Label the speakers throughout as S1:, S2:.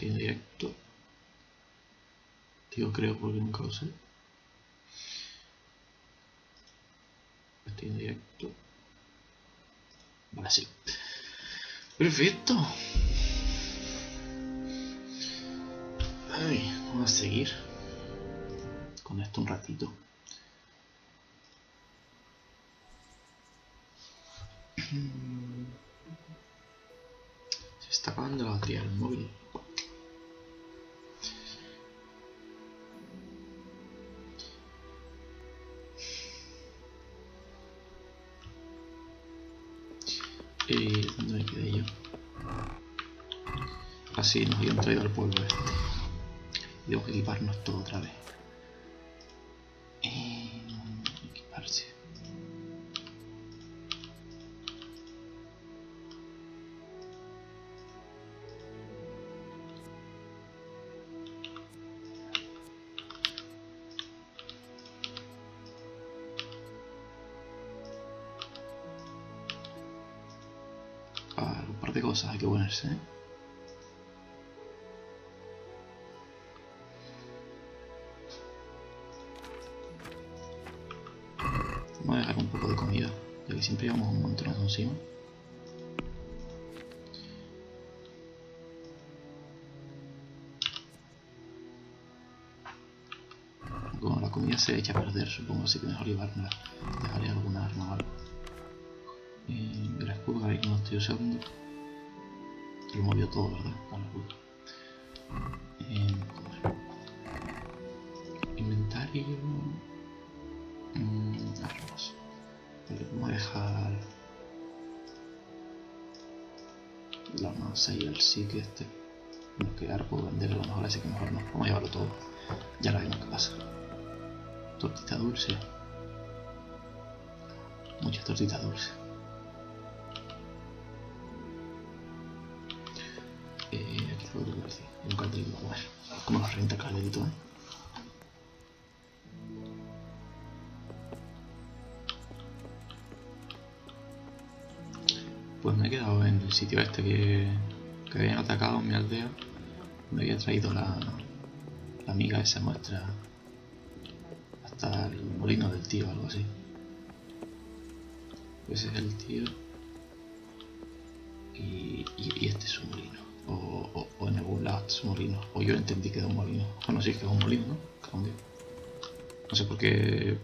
S1: Estoy en directo. Digo creo porque nunca lo sé. Estoy en directo. Vale, sí. Perfecto. Ay, vamos a seguir con esto un ratito. Se está acabando la batería del móvil. ¿Dónde me quedé yo? Así nos habían traído al pueblo este. Y tengo que equiparnos todo otra vez. Equiparse. Un par de cosas hay que ponerse, ¿eh? Vamos a dejar un poco de comida, ya que siempre llevamos un montón encima. Como la comida se echa a perder, supongo, así que mejor llevármela. Dejaré alguna arma o algo. El escudo que ahora no estoy usando. Te lo movió todo, ¿verdad? Al escudo. Inventario. Armas. Vale, vamos a dejar la masa y el stick este. Bueno, que ahora puedo vender a lo mejor, así que mejor no. Vamos a llevarlo todo. Ya la vemos qué pasa. Tortita dulce. Muchas tortitas dulces. Aquí fue lo que decía. Un cartelito, a ver. Como nos renta el cartelito, ¿eh? Pues me he quedado en el sitio este que habían atacado en mi aldea. Me había traído la amiga esa nuestra hasta el molino del tío, algo así. Ese es el tío y este es su molino, o en algún lado es su molino, o yo entendí que era un molino. Bueno, sí, que es un molino, ¿no? No sé por qué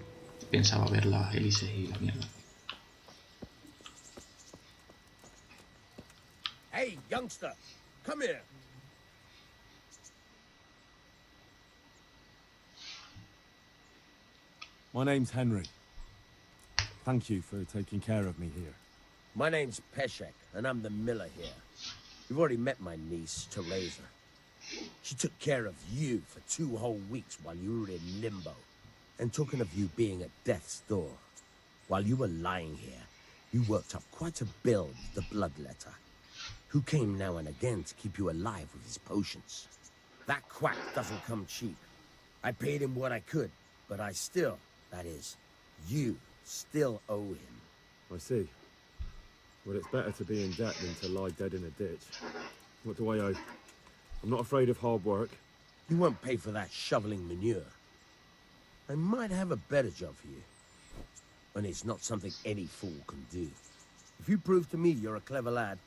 S1: pensaba ver las hélices y la mierda.
S2: Hey, youngster, come here.
S3: My name's Henry. Thank you for taking care of me here.
S2: My name's Peshek, and I'm the miller here. You've already met my niece, Teresa. She took care of you for 2 whole weeks while you were in limbo. And talking of you being at death's door, while you were lying here, you worked up quite a bill with the bloodletter, who came now and again to keep you alive with his potions. That quack doesn't come cheap. I paid him what I could, but I still, that is, you still owe him.
S3: I see. Well, it's better to be in debt than to lie dead in a ditch. What do I owe? I'm not afraid of hard work.
S2: You won't pay for that shoveling manure. I might have a better job for you. And it's not something any fool can do. If you prove to me you're a clever lad,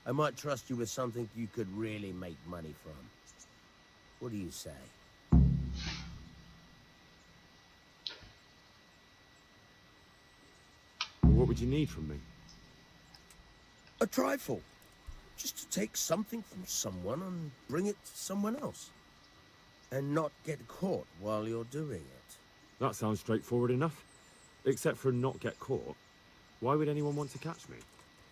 S2: I might trust you with something you could really make money from. What do you say?
S3: Well, what would you need from me?
S2: A trifle. Just to take something from someone and bring it to someone else. And not get caught while you're doing it.
S3: That sounds straightforward enough. Except for not get caught. Why would anyone want to catch me?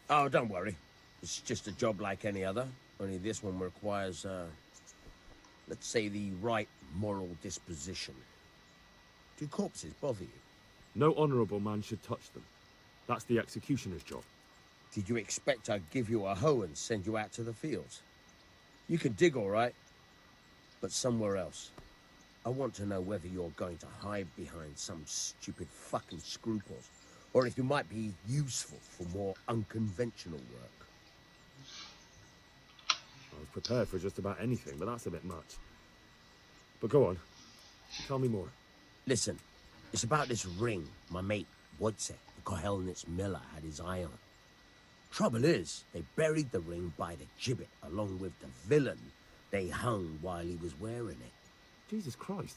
S2: Oh, don't worry. It's just a job like any other. Only this one requires, let's say, the right moral disposition. Do corpses bother you?
S3: No honourable man should touch them. That's the executioner's job.
S2: Did you expect I'd give you a hoe and send you out to the fields? You can dig all right, but somewhere else. I want to know whether you're going to hide behind some stupid fucking scruples, or if you might be useful for more unconventional work.
S3: I was prepared for just about anything, but that's a bit much. But go on. Tell me more.
S2: Listen, it's about this ring my mate Wojciech, the Kohelnitz miller, had his eye on. Trouble is, they buried the ring by the gibbet along with the villain they hung while he was wearing it.
S3: Jesus Christ.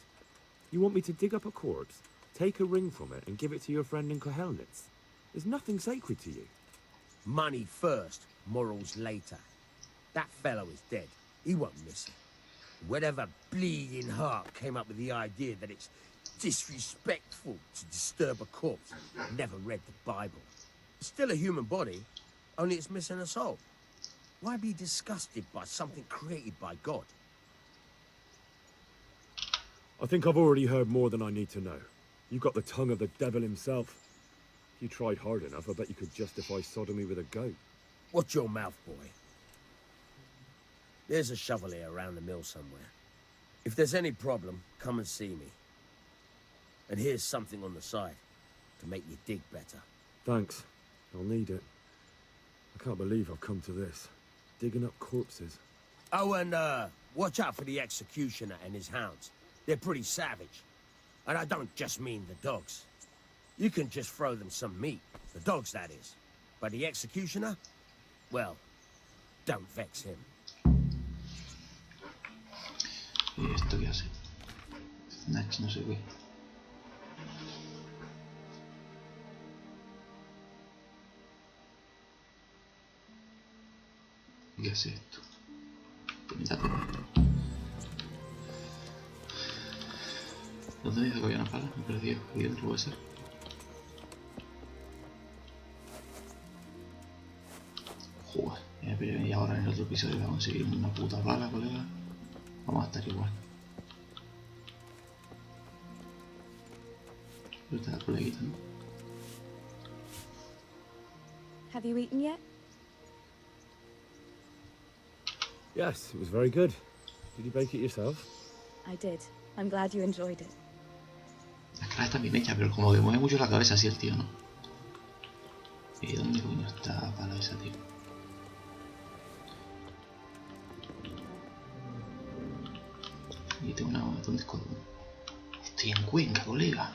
S3: You want me to dig up a corpse, take a ring from it, and give it to your friend in Kohelnitz? There's nothing sacred to you.
S2: Money first, morals later. That fellow is dead. He won't miss it. Whatever bleeding heart came up with the idea that it's disrespectful to disturb a corpse never read the Bible. It's still a human body, only it's missing a soul. Why be disgusted by something created by God?
S3: I think I've already heard more than I need to know. You've got the tongue of the devil himself. If you tried hard enough, I bet you could justify sodomy with a goat.
S2: Watch your mouth, boy. There's a shovel here around the mill somewhere. If there's any problem, come and see me. And here's something on the side to make you dig better.
S3: Thanks. I'll need it. I can't believe I've come to this. Digging up corpses.
S2: Oh, and watch out for the executioner and his hounds. They're pretty savage. And I don't just mean the dogs. You can just throw them some meat. The dogs, that is. But the executioner? Well, don't vex him.
S1: ¿Y esto qué hace? Snatch, no sé qué. ¿Qué hace esto? Quítate. ¿Dónde dice que había una pala? Me perdí. Aquí dentro puede ser. Joder, y ahora en el otro episodio voy a conseguir una puta pala, colega. Vamos a estar igual. Pero está la coleguita, ¿no?
S4: Have you eaten yet?
S3: Yes, it was very good. Did you bake it yourself?
S4: I did. I'm glad you enjoyed it.
S1: La cara está bien hecha, pero como que mueve mucho la cabeza así el tío, ¿no? ¿Y dónde coño está la pala esa, tío? Y tengo una... ¿Dónde es? Estoy en Cuenca, colega.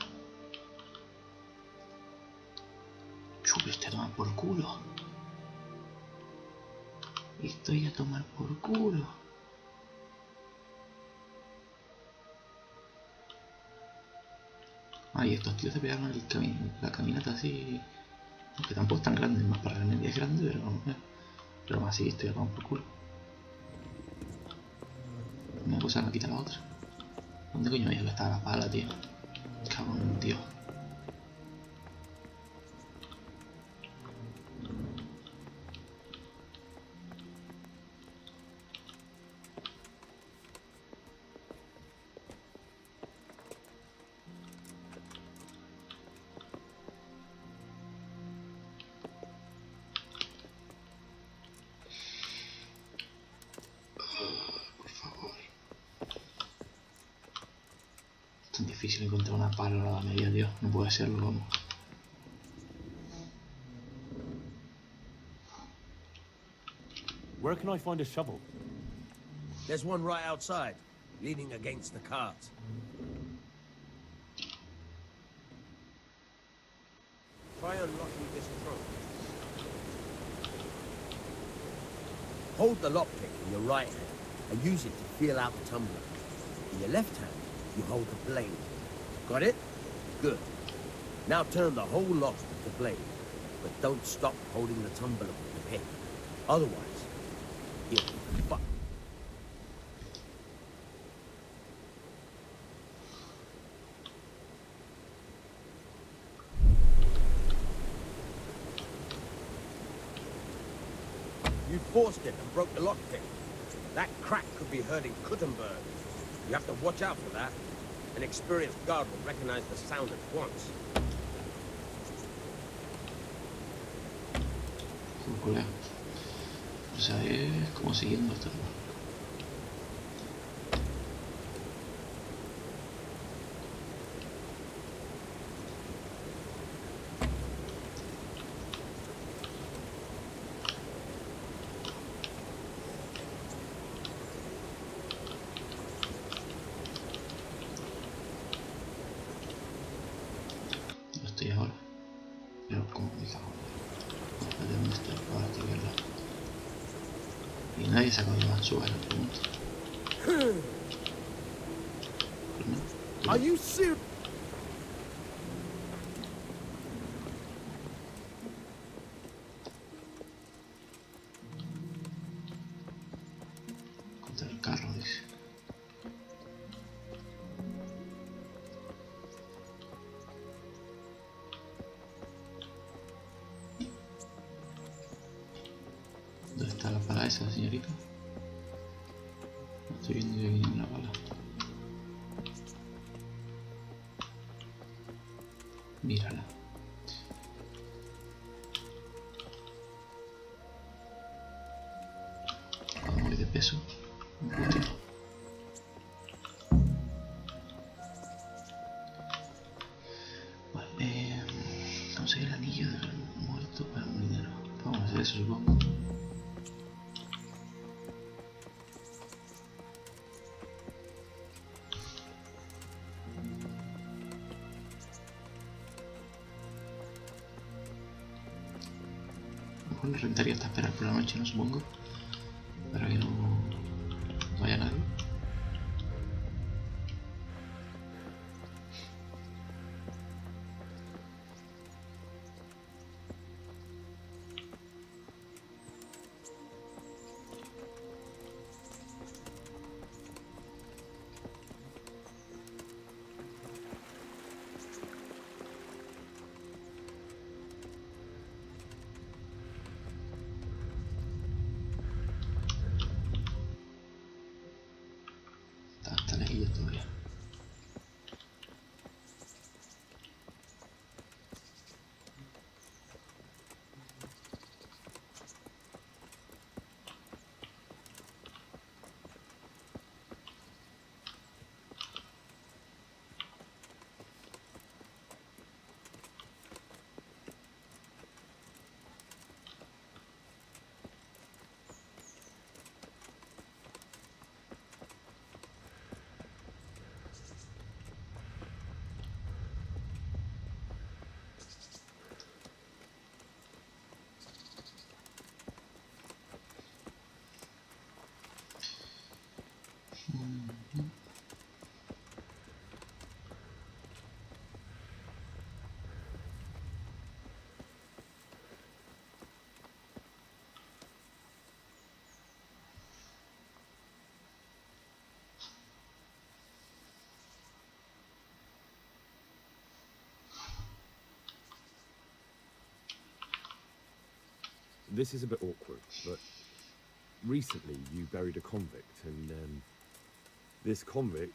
S1: Chupiste a tomar por culo. Estoy a tomar por culo. Ah, y estos tíos se pegaron la caminata así. Aunque tampoco es tan grande, más para la media es grande, pero más así estoy a tomar por culo. Una cosa no quita la otra. ¿Dónde coño me dijo que estaba la pala, tío? Cabrón, en Dios. Es tan difícil encontrar una pala a la media, tío. No puede serlo, vamos.
S3: Where can I find a shovel?
S2: There's one right outside, leaning against the cart. Try unlocking this trunk. Hold the lockpick in your right hand and use it to feel out the tumbler. In your left hand, you hold the blade. Got it? Good. Now turn the whole lock with the blade, but don't stop holding the tumbler with the pick. Otherwise, you'll be fucked. You forced it and broke the lockpick. That crack could be hurting Kuttenberg. You have to watch out for that. An experienced guard will recognize the sound at once.
S1: Colega. O sea, es como siguiendo esto. Nadie se acaba de la suba, pregunto.
S2: Are you serious?
S1: Contra el carro, dice. ¿Dónde está la pala esa, señorita? No estoy viendo yo aquí ninguna pala. Mírala. Vamos muy de peso. Útil. Vale, conseguir el anillo del muerto para un dinero. Vamos a hacer eso, supongo. A lo mejor rentaría hasta esperar por la noche, no supongo. Para que no vaya nadie. Está lejillo todavía.
S3: This is a bit awkward, but recently you buried a convict, and this convict,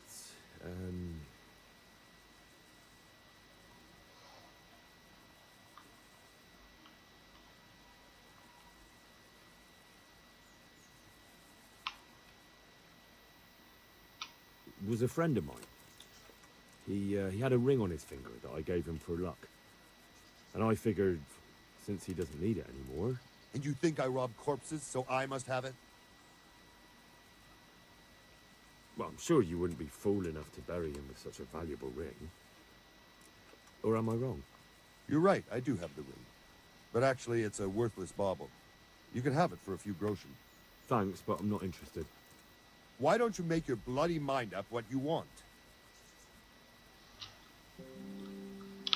S3: was a friend of mine. He had a ring on his finger that I gave him for luck, and I figured since he doesn't need it anymore.
S5: And you think I rob corpses, so I must have it?
S3: Well, I'm sure you wouldn't be fool enough to bury him with such a valuable ring. Or am I wrong?
S5: You're right, I do have the ring. But actually, it's a worthless bauble. You can have it for a few groschen.
S3: Thanks, but I'm not interested.
S5: Why don't you make your bloody mind up what you want?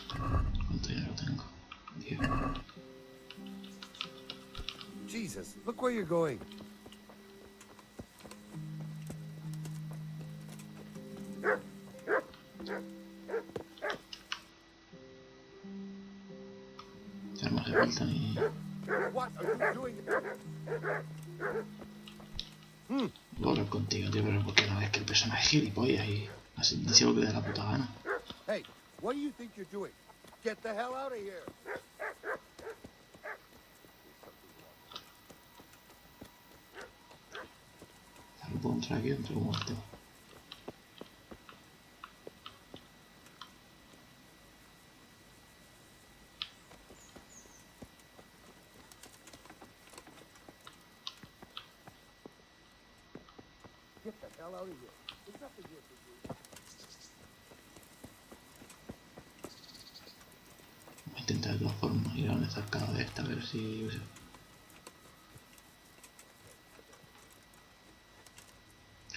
S1: ¿Cuánto dinero tengo? 10.
S5: Jesus, look where you're going.
S1: Ya no hace falta ni...
S5: What are you doing?
S1: Voy a hablar contigo, tío, pero porque no ves que el personaje es gilipollas y así dice lo que le da la puta gana.
S5: Hey, what do you think you're doing? Get the hell out of here!
S1: Ya no puedo entrar aquí, entro como este.
S5: Get the hell out of here. There's nothing here for you.
S1: Voy a intentar de todas formas ir a donde está el cara de esta, a ver si...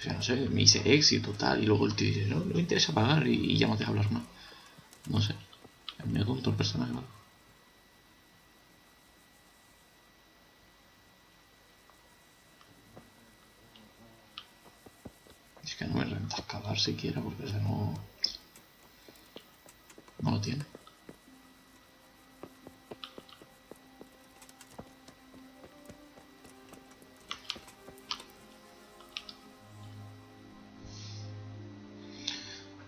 S1: que no sé, me dice éxito, tal, y luego el tío dice, no, no me interesa pagar y ya no te deja hablar más. No sé, es medio tonto el personaje, ¿vale? Es que no me renta excavar siquiera porque ese no lo tiene.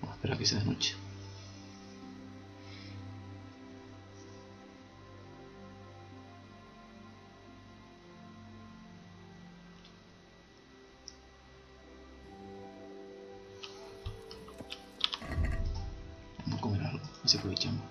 S1: Vamos a esperar a que sea de noche. Vamos a comer algo, así aprovechamos.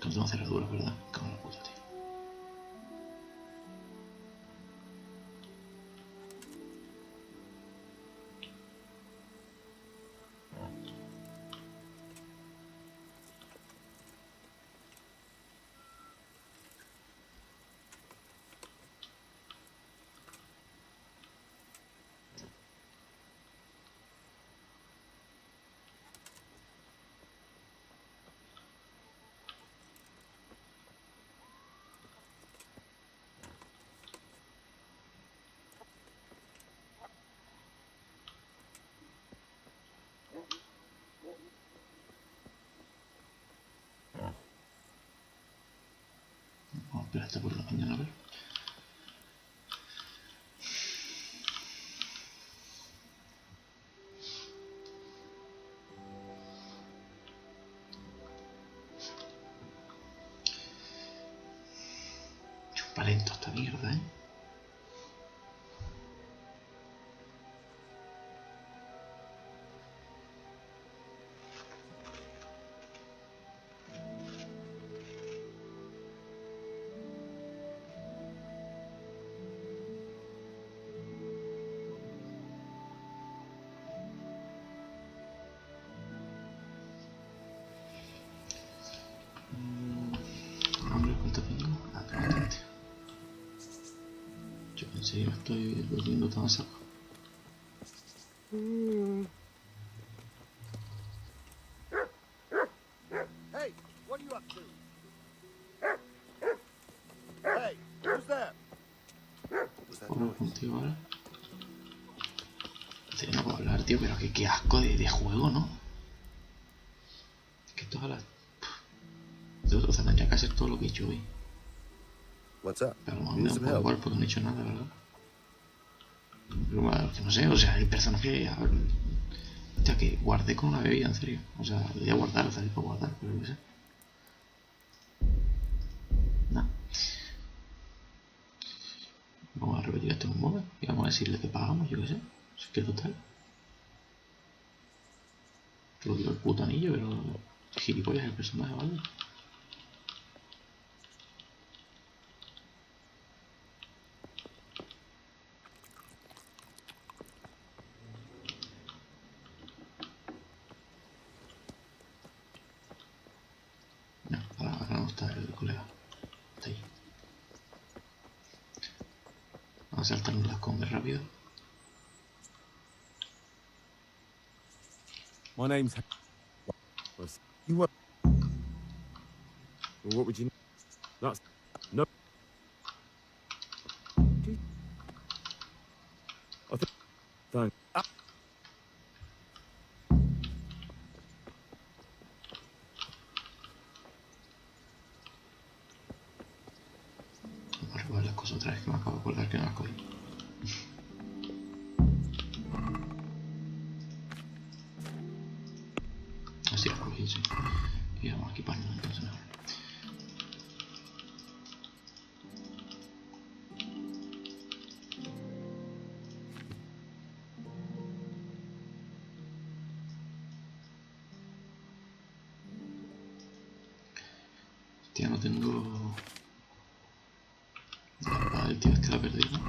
S1: Que no tengo cerradura, ¿verdad? Cago en la puta, tío. Vamos a esperar hasta por la mañana a ver. Chupa lento esta mierda, ¿eh? Hombre, ¿cuánto tengo? Ah, tengo bastante. Yo pensé que me estoy durmiendo tan a saco.
S5: Hey, what are you up to? Hey, who's that?
S1: Hablo contigo ahora. Sí, no puedo hablar, tío, pero qué asco de juego, ¿no? Es que esto es a las... O sea, tendría que hacer todo lo que he hecho hoy.
S5: What's up?
S1: Pero a lo mejor me
S5: Need
S1: da un
S5: some
S1: poco
S5: help?
S1: igual porque no he hecho nada, ¿verdad? Pero bueno, que no sé, o sea, el personaje... Hostia, que guardé con una bebida, en serio. O sea, lo voy a guardar, salir para guardar, pero yo qué sé. Nada. Vamos a repetir esto en un modo y vamos a decirle que pagamos, yo qué sé. Es que total. Lo digo el puto anillo, pero... Gilipollas el personaje, ¿vale? No, ahora no está el colega. Está ahí. Vamos a saltarnos las combes rápido.
S3: My name's... You what? Well, what would you... That's... No. I think... Thanks.
S1: Vamos a recoger las cosas otra vez que me acabo de acordar que no las cogí. sí, crujín, sí. Y vamos a equiparnos entonces mejor. Hostia, no tengo... El tío este la ha perdido.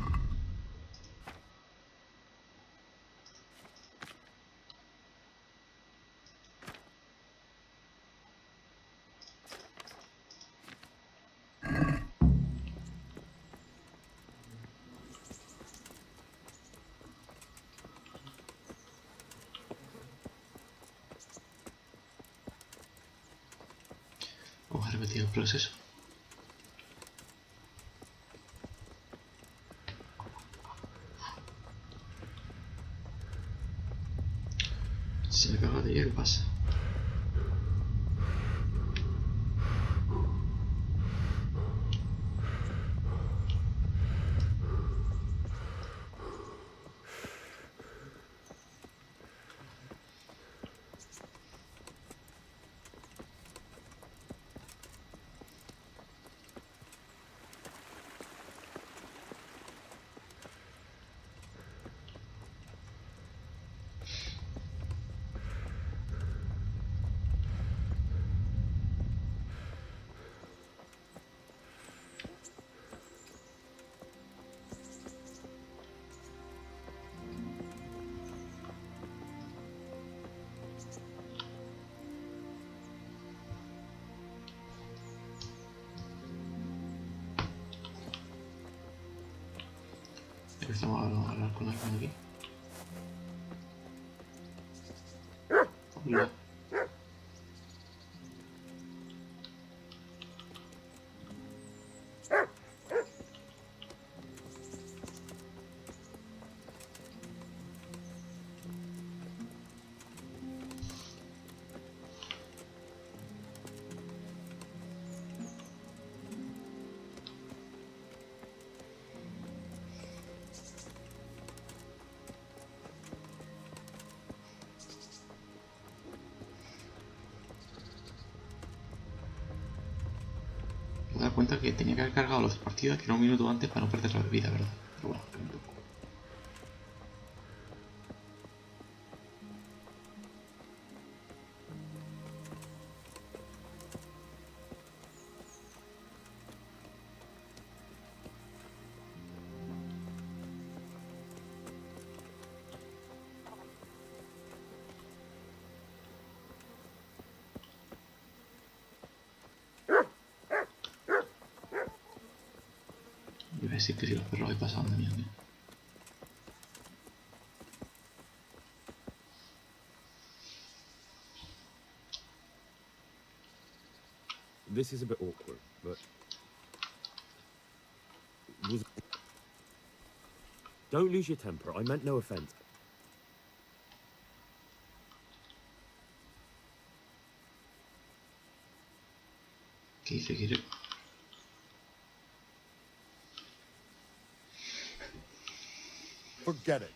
S1: Vamos a repetir el proceso. Si me cago de ¿qué pasa? Empezamos a hablar con alguien aquí. Hola. Me he dado cuenta que tenía que haber cargado los partidas que era un minuto antes para no perder la bebida, ¿verdad? Pero bueno, tampoco. Iba a decir que si los perros ahí pasaban de mí.
S3: This is a bit awkward, but... Don't lose your temper. I meant no offense.
S1: ¿Qué dice? ¿Quiere?
S5: Forget it.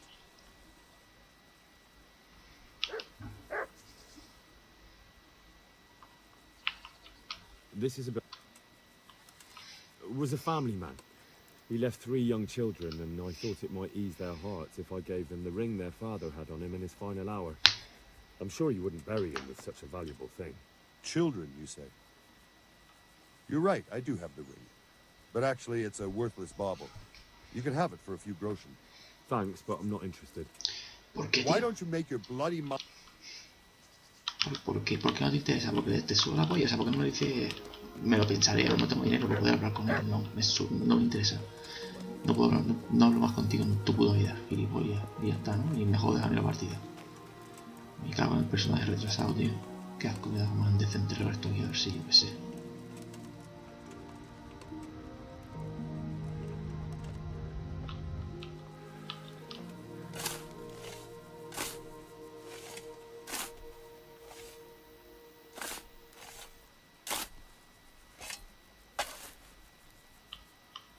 S3: This is a bit... Was a family man. He left 3 young children, and I thought it might ease their hearts if I gave them the ring their father had on him in his final hour. I'm sure you wouldn't bury him with such a valuable thing.
S5: Children, you say? You're right, I do have the ring. But actually, it's a worthless bauble. You can have it for a few groschen.
S3: Thanks, but I'm not interested.
S1: ¿Por qué,
S5: Why
S1: tío?
S5: don't you make your bloody mind...
S1: ¿Por qué? ¿Por qué no te interesa? ¿Porque te suda la polla? O sea, ¿por qué no me dice... Me lo pensaré o no tengo dinero para poder hablar con él? No, no me interesa. No puedo hablar, no hablo más contigo en tu puta vida, gilipollas. Y ya está, ¿no? Y me jodas a mí la partida. Me cago en el personaje retrasado, tío. Qué asco me da más indecente rever esto aquí, a ver si yo qué sé.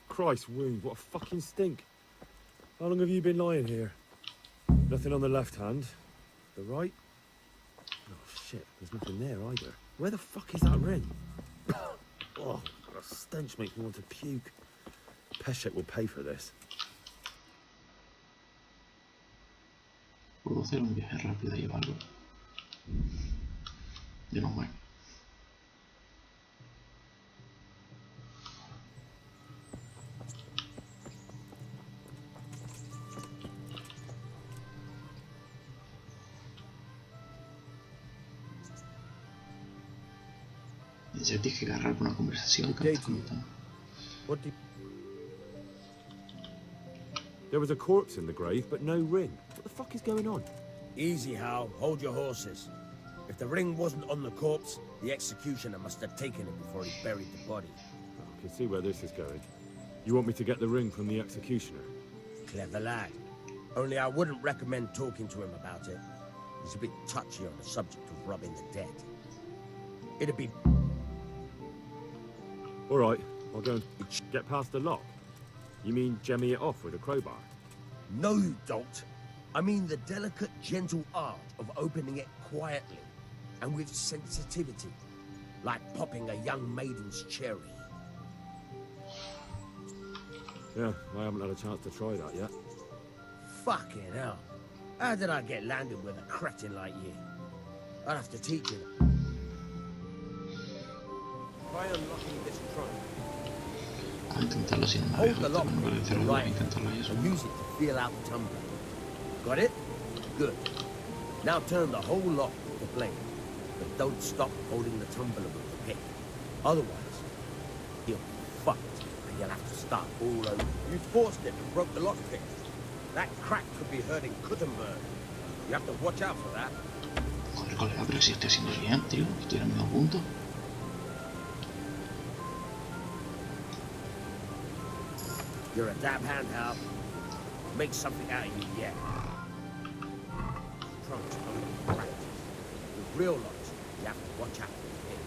S3: Christ wound, what a fucking stink. How long have you been lying here? Nothing on the left hand. The right? shit, there's nothing there either. Where the fuck is that ring? Oh, the stench makes me want to puke. Peshek will pay for this.
S1: Puedo hacer un viaje rápido y llevarlo. De no mal. Ya tienes que agarrar una conversación que me estás contando.
S2: What do
S3: There was a corpse in the grave, but no ring. What the fuck is going on?
S2: Easy, Hal. Hold your horses. If the ring wasn't on the corpse, the executioner must have taken it before he buried the body.
S3: I can see where this is going. You want me to get the ring from the executioner?
S2: Clever lad. Only I wouldn't recommend talking to him about it. He's a bit touchy on the subject of robbing the dead. It'd be...
S3: All right, I'll go and get past the lock. You mean jemmy it off with a crowbar?
S2: No, you don't. I mean the delicate, gentle art of opening it quietly and with sensitivity, like popping a young maiden's cherry.
S3: Yeah, I haven't had a chance to try that yet.
S2: Fucking hell. How did I get landed with a cretin like you? I'd have to teach you. Try unlocking this trunk.
S1: A intentarlo sin más
S2: Hold the
S1: lejos,
S2: lock
S1: pero no
S2: with your
S1: voy a
S2: right
S1: intentarlo y eso.
S2: and use it to feel out the tumbler. Got it? Good. Now turn the whole lock to play, but don't stop holding the tumbler with the pick. Otherwise, you'll be fucked and you'll have to start all over. You forced it and broke the lock pick. That crack could be hurting Kuttenberg. You have to watch out for that.
S1: Joder, colega, pero si estoy haciendo bien, tío. Estoy en el mismo punto.
S2: You're a dab hand, Hal. Make something out of you yet. Trunk's only practice. With real locks, you have to watch out for the pin.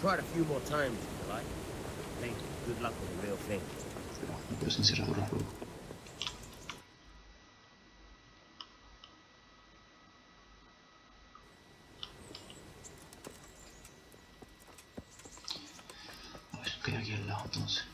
S2: Try it a few more times if you like. Thank you. Good luck with the real thing.
S1: No puedes encerrarlos luego. A ver, queda aquí al lado entonces.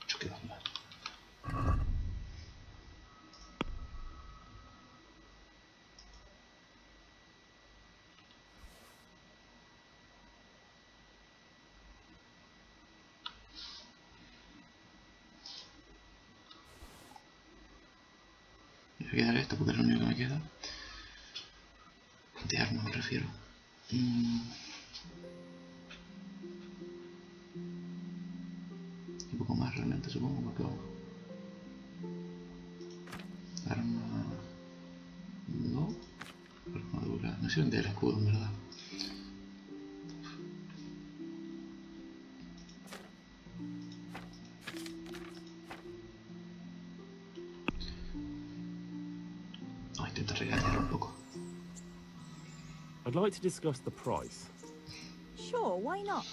S1: Yo quedo aquí. Me voy a quedar esto porque es lo único que me queda. De arma me refiero. Y poco más realmente, supongo, porque vamos. Arma... no. Armadura... no sé dónde el escudo, en verdad. Vamos a intentar regatear un poco.
S3: I'd like to discuss the price.
S4: Sure, why not?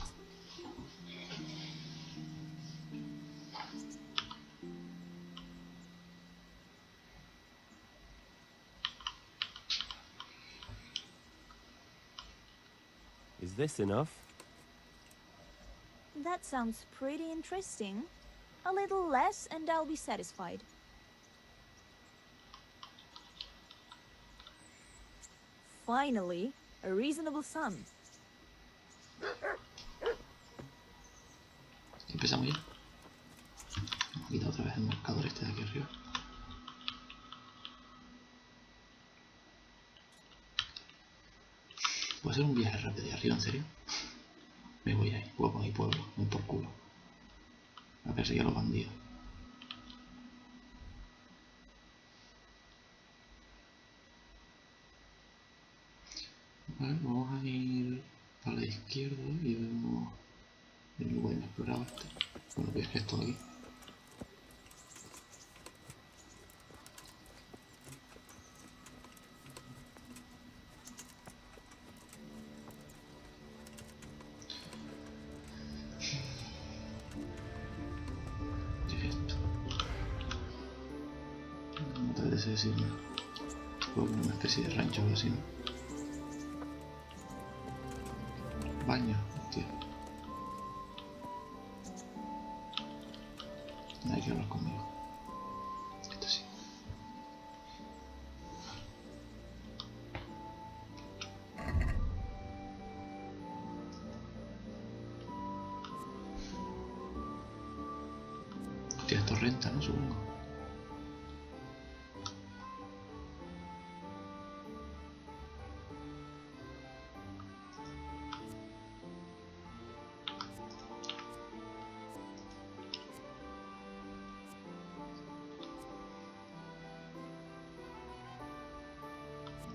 S3: Is this enough?
S4: That sounds pretty interesting. A little less and I'll be satisfied. Finally, a reasonable sum.
S1: Empezamos ya. Vamos a quitar otra vez el marcador este de aquí arriba. ¿Puedo hacer un viaje rápido de arriba, en serio? Me voy ahí, voy por mi pueblo, voy por culo. A perseguir a los bandidos. Vale, vamos a ir a la izquierda y vemos el lugar inexplorado este. Bueno, que es esto de aquí. decirme. Supongo que una especie de rancho o algo así, ¿no? Baño, hostia. Nadie quiere hablar conmigo. Esto sí. Hostia, esto renta, ¿no? Supongo.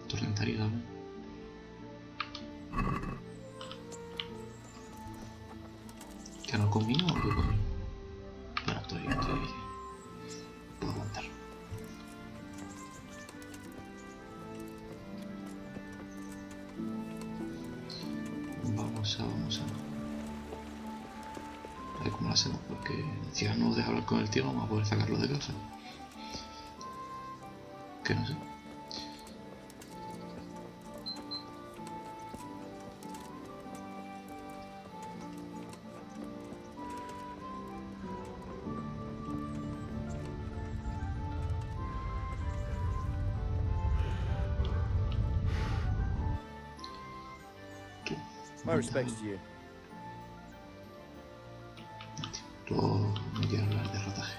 S1: Esto rentaría también. ¿Que no conmigo o qué coño? Bueno, estoy... puedo aguantar. Vamos a... A ver cómo lo hacemos, porque si no nos deja hablar con el tío, vamos a poder sacarlo de casa. Que no sé.
S2: My respects to you.
S1: Luego no quiero hablar de rotaje.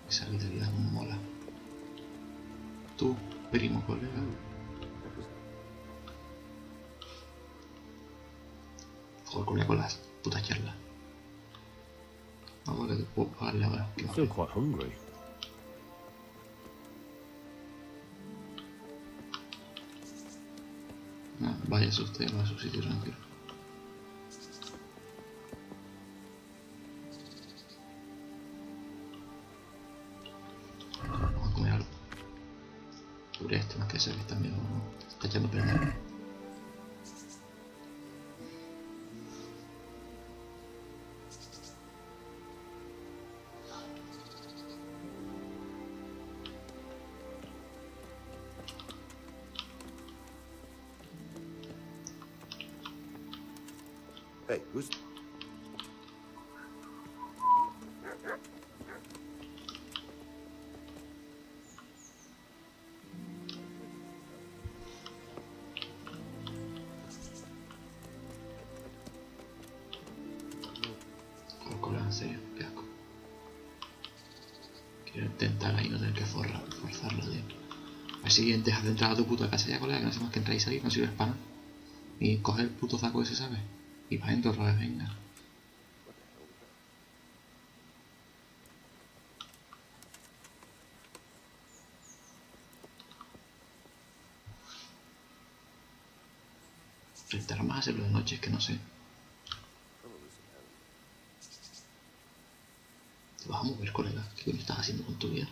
S1: Esa vitalidad me mola. Tú, primo colega. Joder, colega con las putas charlas. Vamos a ver que puedo pagarle ahora.
S3: I'm still quite hungry.
S1: Vaya usted, va a su sitio tranquilo. Vamos a comer algo. Sobre esto, más que ese que está medio... está echando a perder.
S5: Hey, who's...
S1: Joder, colega, en serio, qué asco. Quiero intentar ahí no tener que forzarlo, tío. Al siguiente, haz de entrar a tu puta casa ya, colega, que no sé más que entráis ahí, no sirves para nada. Y coger el puto saco ese, ¿sabes? Y para adentro otra vez, venga. Intentar más hacerlo de noche, es que no sé. Te vas a mover, colega. ¿Qué coño estás haciendo con tu vida?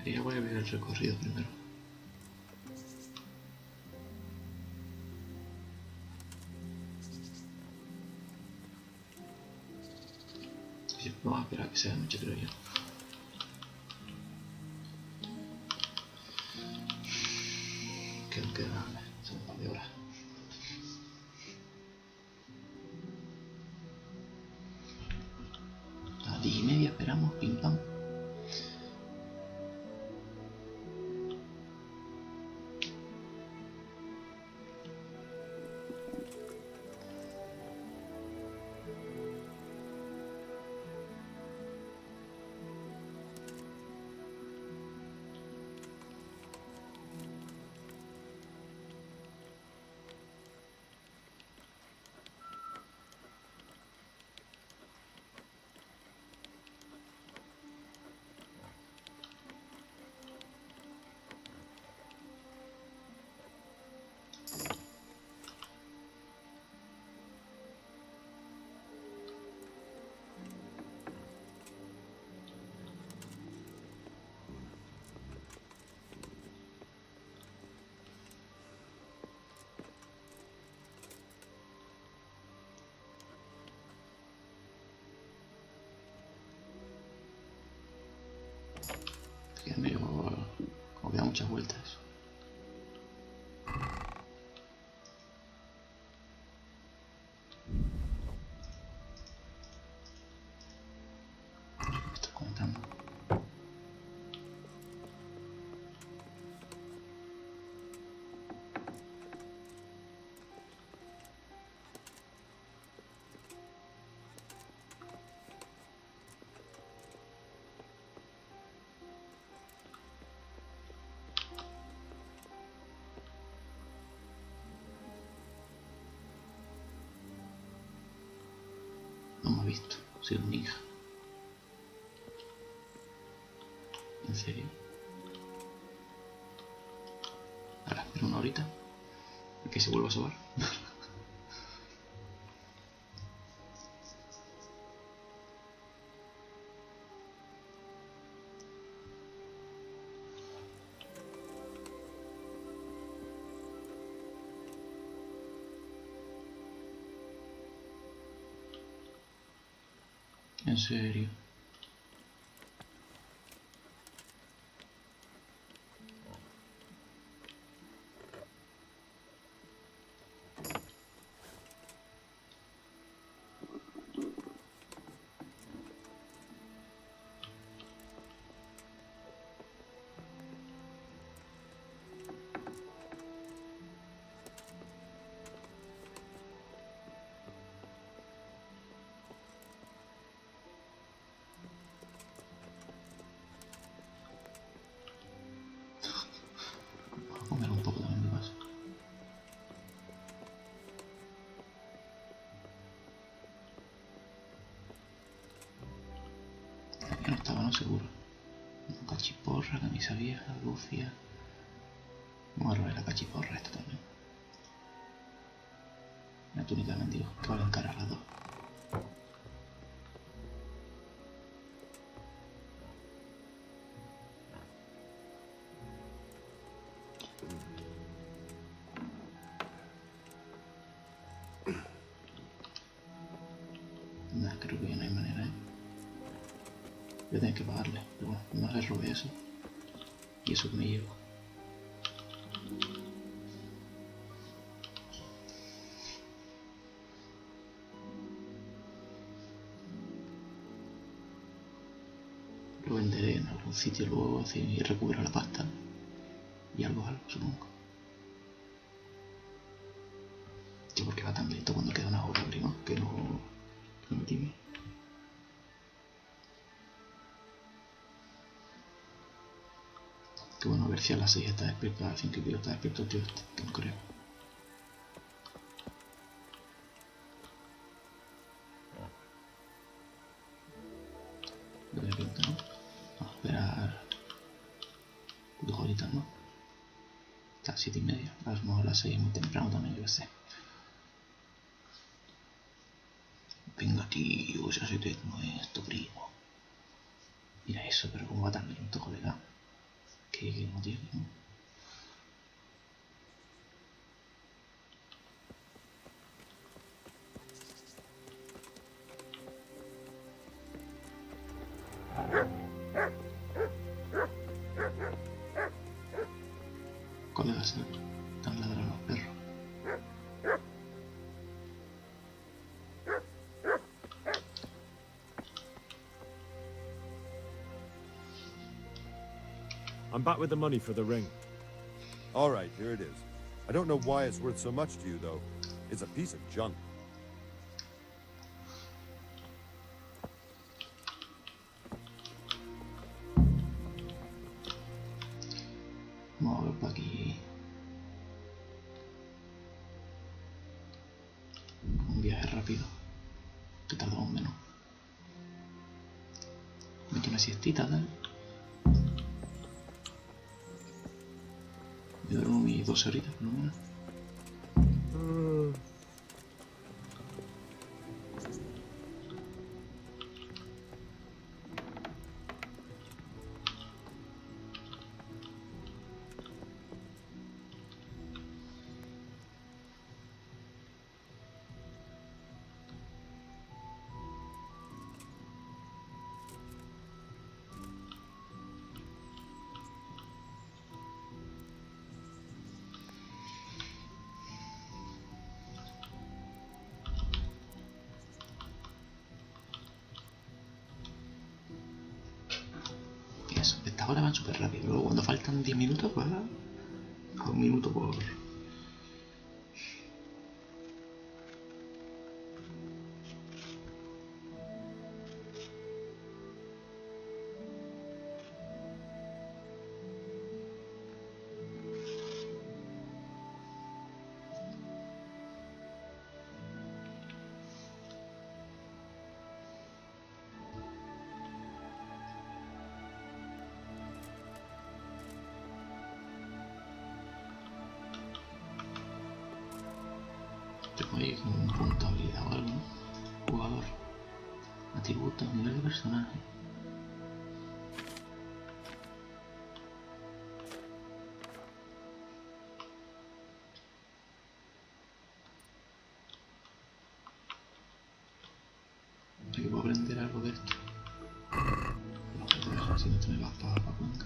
S1: Ya voy a ver el recorrido primero. Sí, vamos a esperar a que sea de noche, creo yo. Que nos queda son un par de horas. A las 10:30 esperamos, pim pam. Que es medio... como que da muchas vueltas. ¿Qué estás comentando? No me ha visto, soy un ninja. ¿En serio? Ahora, espera una horita. Que se vuelva a sobar. ¿En serio? Voy a comer un poco también de paso. Aquí no estaba, no seguro. Una cachiporra, camisa vieja, gufia. Vamos a robar la cachiporra esta también. Una túnica de mendigo, que valen cara las dos. Nah, creo que ya no hay manera, ¿eh? Voy a tener que pagarle, pero bueno, no le robé eso. Y eso que me llevo. Lo venderé en algún sitio luego así, y recupero la pasta. Y algo, supongo. Tío, ¿por qué va tan lento cuando queda una hora, primo? Que no me time. Que bueno, a ver si a las 6 está despierto, a las 5 y pico está despierto el tío este, que no creo. De repente, ¿no? Vamos a esperar 2 horitas, ¿no? Está a 7:30, a lo mejor a las 6 muy temprano también, yo qué sé. Venga, tío, ya se te esto, primo. Mira eso, pero cómo va tan lento, colega. Que no, tío, que no.
S3: I'm back with the money for the ring.
S5: All right, here it is. I don't know why it's worth so much to you, though. It's a piece of junk.
S1: Vamos a ver por aquí. Un viaje rápido. Que tardamos menos. Meto una siestita, tal. Me duermo mis 12 horitas, por lo menos. Eso, estas horas van súper rápido. Luego cuando faltan 10 minutos, pues a un minuto por... Tengo ahí como un punto de habilidad o algo, ¿no? Jugador. Atributos, nivel de personaje. Hay que puedo aprender algo de esto. No sé, te deja si no tener las pagas para cuenta.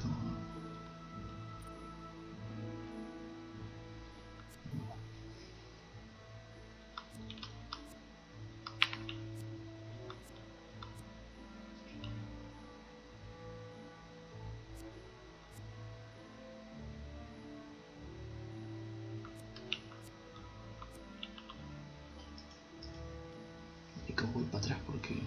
S1: Y que voy para atrás porque...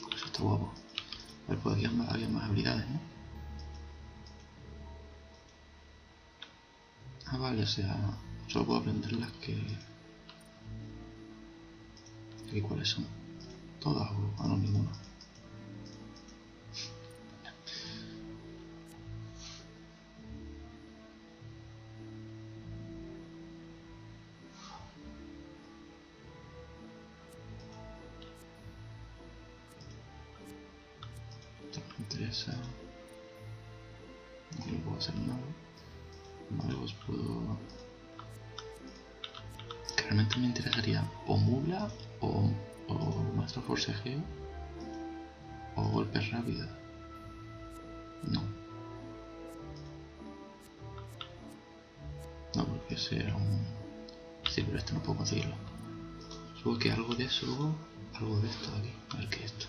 S1: Pues está guapo. A ver, pues aquí había más habilidades, ¿no? Ah, vale, o sea, solo puedo aprender las que... ¿Y cuáles son? ¿Todas o no ninguna? Esto no me interesa. Aquí no puedo hacer nada. Vale, pues puedo... Que realmente me interesaría o mula o maestro forcejeo o golpe rápido. No. No, porque ese era un... Sí, pero este no puedo conseguirlo. Supongo que algo de eso, algo de esto de aquí. A ver qué es esto.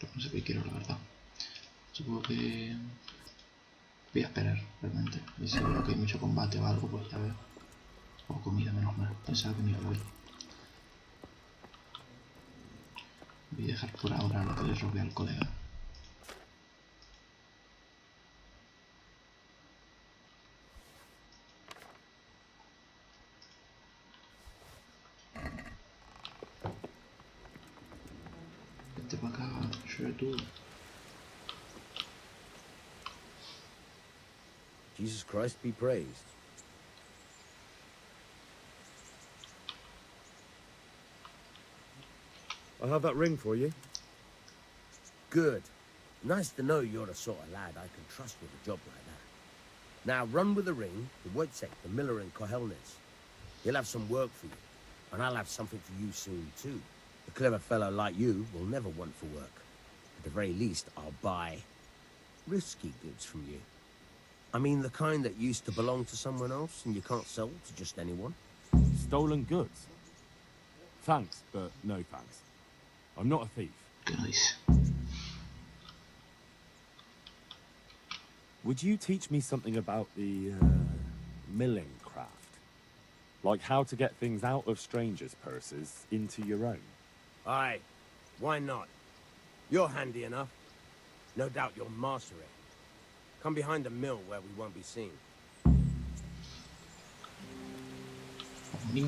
S1: Pero no sé qué quiero, la verdad. Supongo que... voy a esperar, realmente. Y si veo que hay mucho combate o algo, pues ya veo. O comida, menos mal. Pensaba que me iba a ver. Voy a dejar por ahora lo que le robé al colega. Vete para acá, sure tú.
S2: Jesus Christ be praised.
S3: I have that ring for you.
S2: Good. Nice to know you're the sort of lad I can trust with a job like that. Now run with the ring to Wojciech, the miller in Kohelnitz. He'll have some work for you, and I'll have something for you soon too. A clever fellow like you will never want for work. At the very least, I'll buy risky goods from you. I mean the kind that used to belong to someone else and you can't sell to just anyone.
S3: Stolen goods. Thanks, but no thanks. I'm not a thief.
S1: ¿Qué no dice?
S3: Would you teach me something about the milling craft? Like how to get things out of strangers' purses into your own?
S2: Aye, why not? You're handy enough. No doubt you'll master it. Come behind the mill where we won't be seen.
S1: Ni-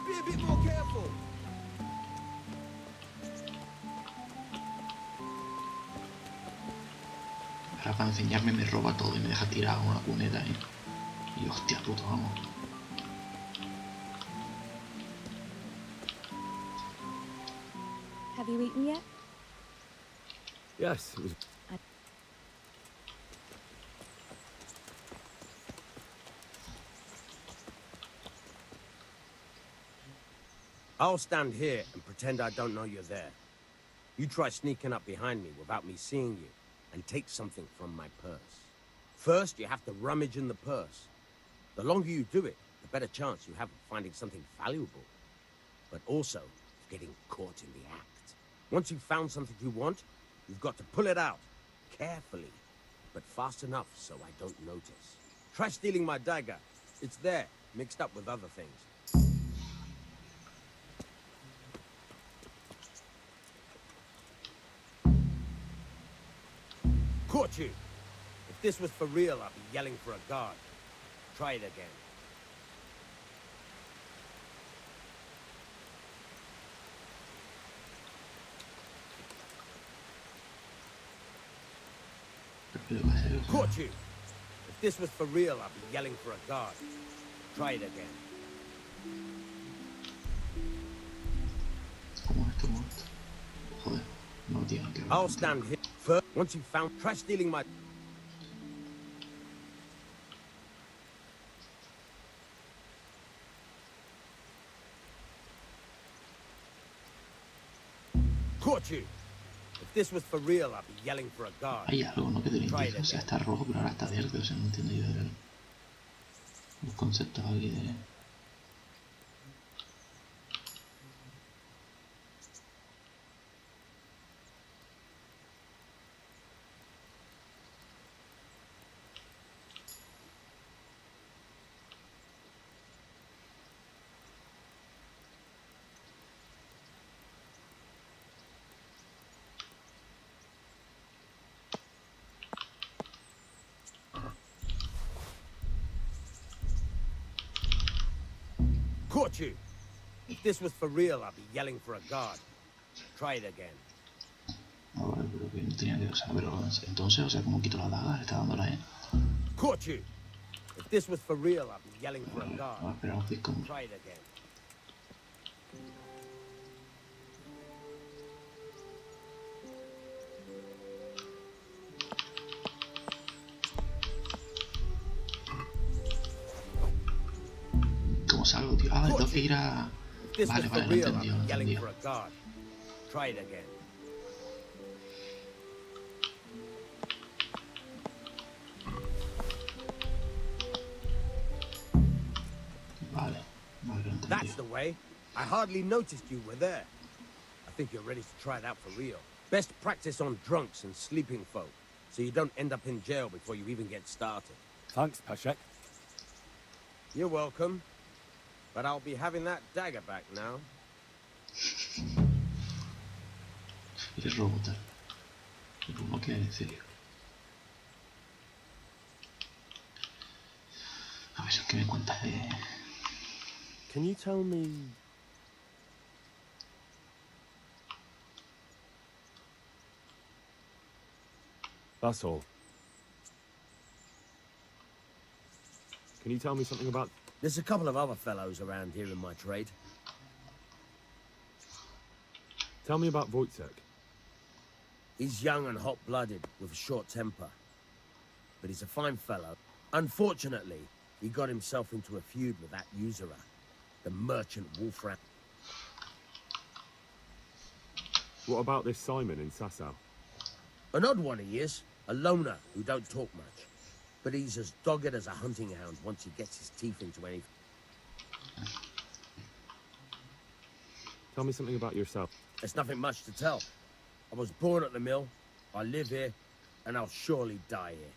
S2: Be a bit more careful.
S1: Ahora para enseñarme me roba todo y me deja tirado una cuneta ahí. Y hostia puto, vamos.
S4: Have you eaten yet?
S3: Yes, it was...
S2: I'll stand here and pretend I don't know you're there. You try sneaking up behind me without me seeing you, and take something from my purse. First, you have to rummage in the purse. The longer you do it, the better chance you have of finding something valuable. But also, of getting caught in the act. Once you've found something you want, you've got to pull it out, carefully, but fast enough so I don't notice. Try stealing my dagger. It's there, mixed up with other things. Caught you! If this was for real, I'd be yelling for a guard. Try it again.
S1: Pero va a ser...
S2: Caught you! If this was for real, I'd be yelling for a guard. Try it again.
S1: ¿Cómo esto muerto? Joder, no tiene que ver.
S2: I'll stand here. First, once you've found... Try stealing my... Caught you! If this was for real, I'd be yelling for a guard.
S1: Hay algo, ¿no? Que te lo
S2: Try it
S1: indica. O sea,
S2: again.
S1: está rojo, pero ahora está verde. O sea, no entiendo yo los conceptos aquí de...
S2: Caught you! If this was for real, I'd be yelling for a guard. Try it again.
S1: Ah, vale, pero que no tenía que... O sea, pero entonces, o sea, como quito la daga, le está dando la E.
S2: Caught you! If this was for real, I'd be yelling for a guard.
S1: Ahora esperamos que es como...
S2: Try it again.
S1: ¿Cómo salgo, tío? Ah, vale, tengo que ir a...
S2: If this
S1: Vale,
S2: was for
S1: vale, lo he
S2: real, I'd
S1: entendido, lo
S2: be
S1: he
S2: yelling
S1: entendido.
S2: for a guard. Try it again.
S1: Vale, vale, lo he
S2: That's
S1: entendido.
S2: the way. I hardly noticed you were there. I think you're ready to try it out for real. Best practice on drunks and sleeping folk, so you don't end up in jail before you even get started.
S3: Thanks, Peshek.
S2: You're welcome. But I'll be having that dagger back now.
S1: Eres robot. Supongo que en serio. A ver, ¿qué me cuentas de...?
S2: Can you tell me...
S3: That's all. Can you tell me something about...
S2: There's a couple of other fellows around here in my trade.
S3: Tell me about Wojtek.
S2: He's young and hot-blooded, with a short temper. But he's a fine fellow. Unfortunately, he got himself into a feud with that usurer, the merchant Wolfram.
S3: What about this Simon in Sasau?
S2: An odd one he is, a loner who don't talk much. But he's as dogged as a hunting hound once he gets his teeth into anything.
S3: Tell me something about yourself.
S2: There's nothing much to tell. I was born at the mill, I live here, and I'll surely die here.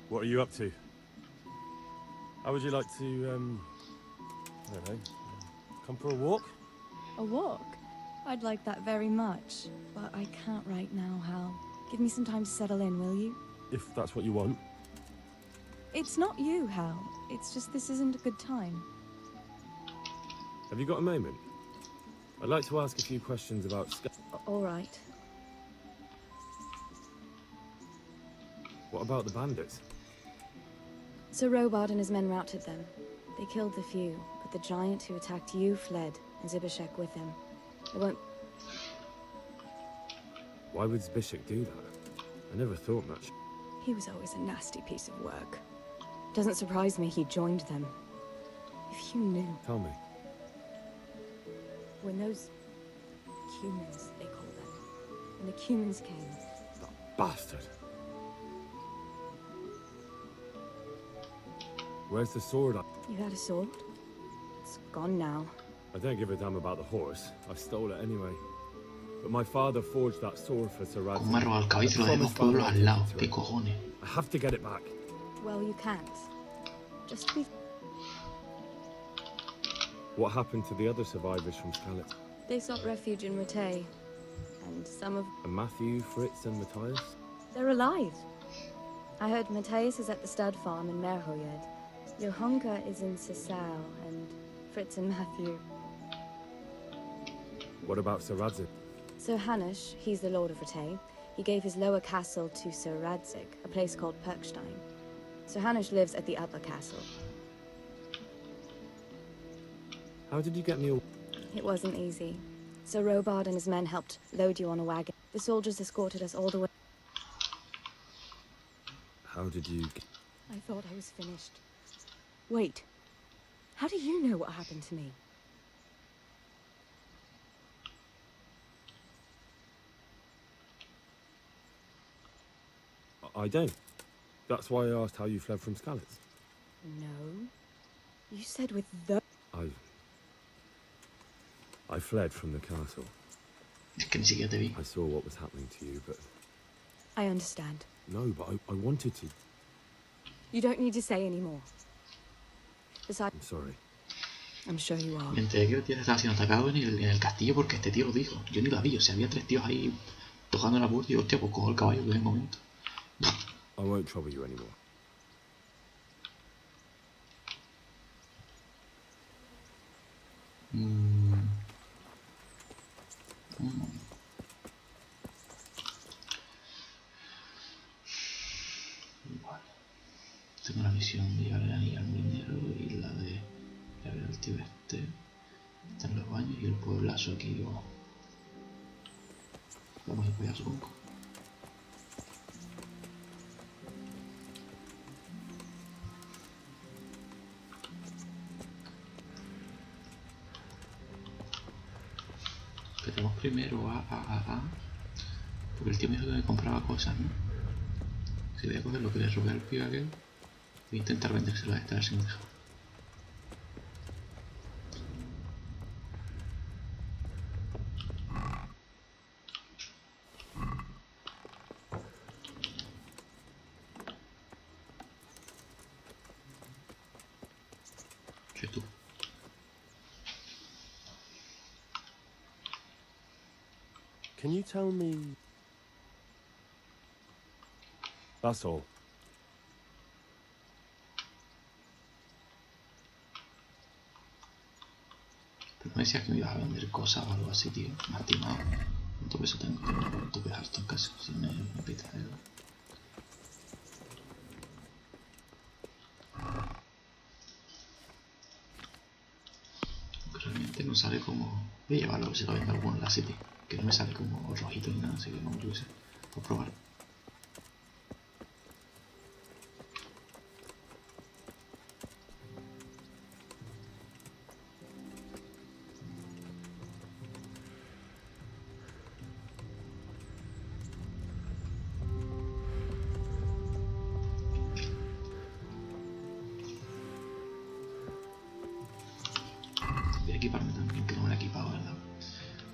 S3: What are you up to? How would you like to, I don't know, come for a walk?
S6: A walk? I'd like that very much, but I can't right now, Hal. Give me some time to settle in, will you?
S3: If that's what you want.
S6: It's not you, Hal. It's just this isn't a good time.
S3: Have you got a moment? I'd like to ask a few questions about...
S6: All right.
S3: What about the bandits?
S6: So Robard and his men routed them. They killed the few, but the giant who attacked you fled, and Zbyszek with him. They won't...
S3: Why would Zbyszek do that? I never thought much.
S6: He was always a nasty piece of work. Doesn't surprise me he joined them. If you knew...
S3: Tell me.
S6: When those... humans, they call them. When the humans came...
S3: That bastard! Where's the sword?
S6: You had a sword? It's gone now.
S3: I don't give a damn about the horse. I stole it anyway. But my father forged that sword for Sir
S1: Como me ha robado el caballo y los demás pueblos al lado. ¿Qué cojones?
S3: I have to get it back.
S6: Well, you can't. Just be...
S3: What happened to the other survivors from Skalitz?
S6: They sought refuge in Ratay. And some of...
S3: And Matthew, Fritz and Matthias?
S6: They're alive. I heard Matthias is at the stud farm in Merhoyed. Johanka is in Sasau, and Fritz and Matthew.
S3: What about Sir Radzik?
S6: Sir Hanush, he's the Lord of Ratay. He gave his lower castle to Sir Radzik, a place called Perkstein. Sir Hanush lives at the upper castle.
S3: How did you get me all...
S6: It wasn't easy. Sir Robard and his men helped load you on a wagon. The soldiers escorted us all the way.
S3: How did you...
S6: I thought I was finished. Wait. How do you know what happened to me?
S3: I don't. That's why I asked how you fled from Skalitz.
S6: No. You said with the...
S3: I fled from the castle.
S1: Es que ni siquiera te vi.
S3: I saw what was happening to you, but...
S6: I understand.
S3: No, but I wanted to.
S6: You don't need to say any more. Besides,
S3: I'm sorry.
S6: I'm sure you are.
S1: Me enteré que el tío estaba siendo atacado en el castillo porque este tío lo dijo. Yo ni la vi, o sea, había 3 tíos ahí tocando la puerta y digo, hostia, pues cojo el caballo que es el momento.
S3: I won't trouble you anymore.
S1: Vale. Tengo la misión de llevar el anillo al minero y la de llevar al tío este. Están los baños y el pueblazo aquí. Vamos a ir para allá, supongo. Vamos primero a. Porque el tío me dijo que me compraba cosas, ¿no? Si voy a coger lo que le robé al pibe aquel, voy a intentar vendérselo a esta, a ver si me deja. ¿Qué tú?
S2: Can you tell me?
S3: That's all.
S1: Pero me decías que me ibas a vender cosas o algo así, tío. Me has timado. ¿Cuánto peso tengo? ¿Cuánto peso harto en casa? Si me pita algo. Realmente no sale como... Voy a llevarlo a ver si lo vendo alguno en la City. Que no me sale como rojito ni nada, así que como yo sé. Por probar. Voy a equiparme también, que no me la he equipado, ¿verdad?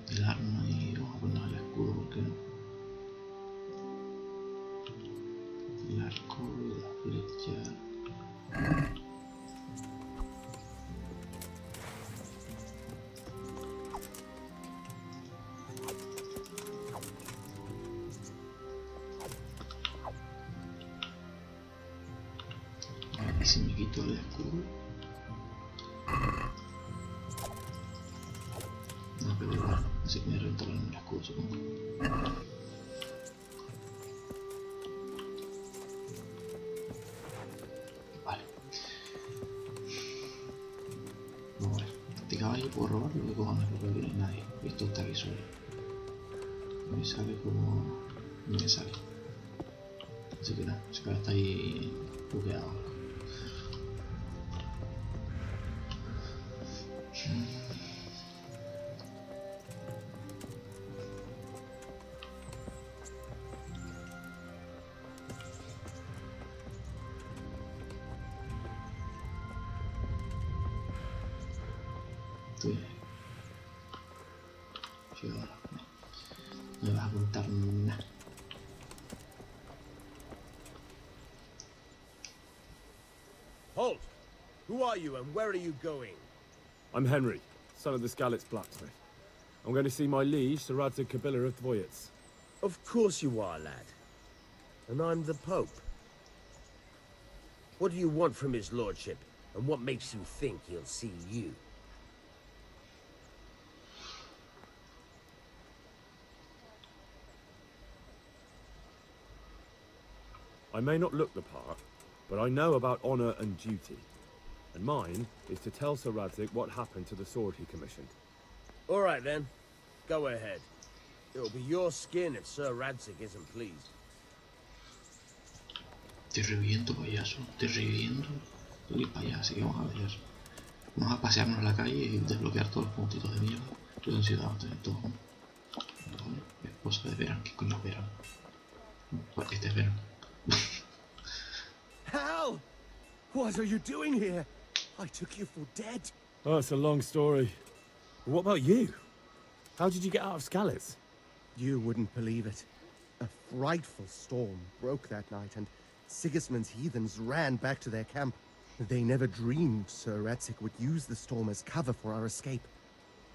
S1: El arma y vamos a ponernos el escudo, ¿por qué no? El arco y la flecha. Y si me quito el escudo. No, pero igual, así que me rentaron el escudo, supongo. Vale. Vamos a ver. Este caballo puedo robarlo, que cojones, porque aquí no hay nadie. Y esto está aquí solo. Me sale como... no me sale. Así que nada, ese caballo está ahí bugueado. Estoy... sí, ahora. No me vas a contar nada.
S2: Halt! Who are you and where are you going?
S3: I'm Henry, son of the Skalitz blacksmith. I'm going to see my liege, Sir Radzig Kabila of Dvoyets.
S2: Of course you are, lad. And I'm the Pope. What do you want from his lordship? And what makes you think he'll see you?
S3: I may not look the part, but I know about honor and duty. And mine is to tell Sir Radzig what happened to the sword he commissioned.
S2: All right, then. Go ahead. It'll be your skin if Sir Radzig isn't pleased.
S1: Te reviento, payaso. Te reviento. Voy a ir para allá, así que vamos a ver. Vamos a pasearnos a la calle y desbloquear todos los puntitos de mierda. Yo en ciudad, todo. Vale. Esposa de Veran. ¿Qué coño es Veran? Pues este es Veran.
S2: Hal! What are you doing here? I took you for dead.
S3: Oh, it's a long story. What about you? How did you get out of Skalitz?
S7: You wouldn't believe it. A frightful storm broke that night, and Sigismund's heathens ran back to their camp. They never dreamed Sir Radzig would use the storm as cover for our escape.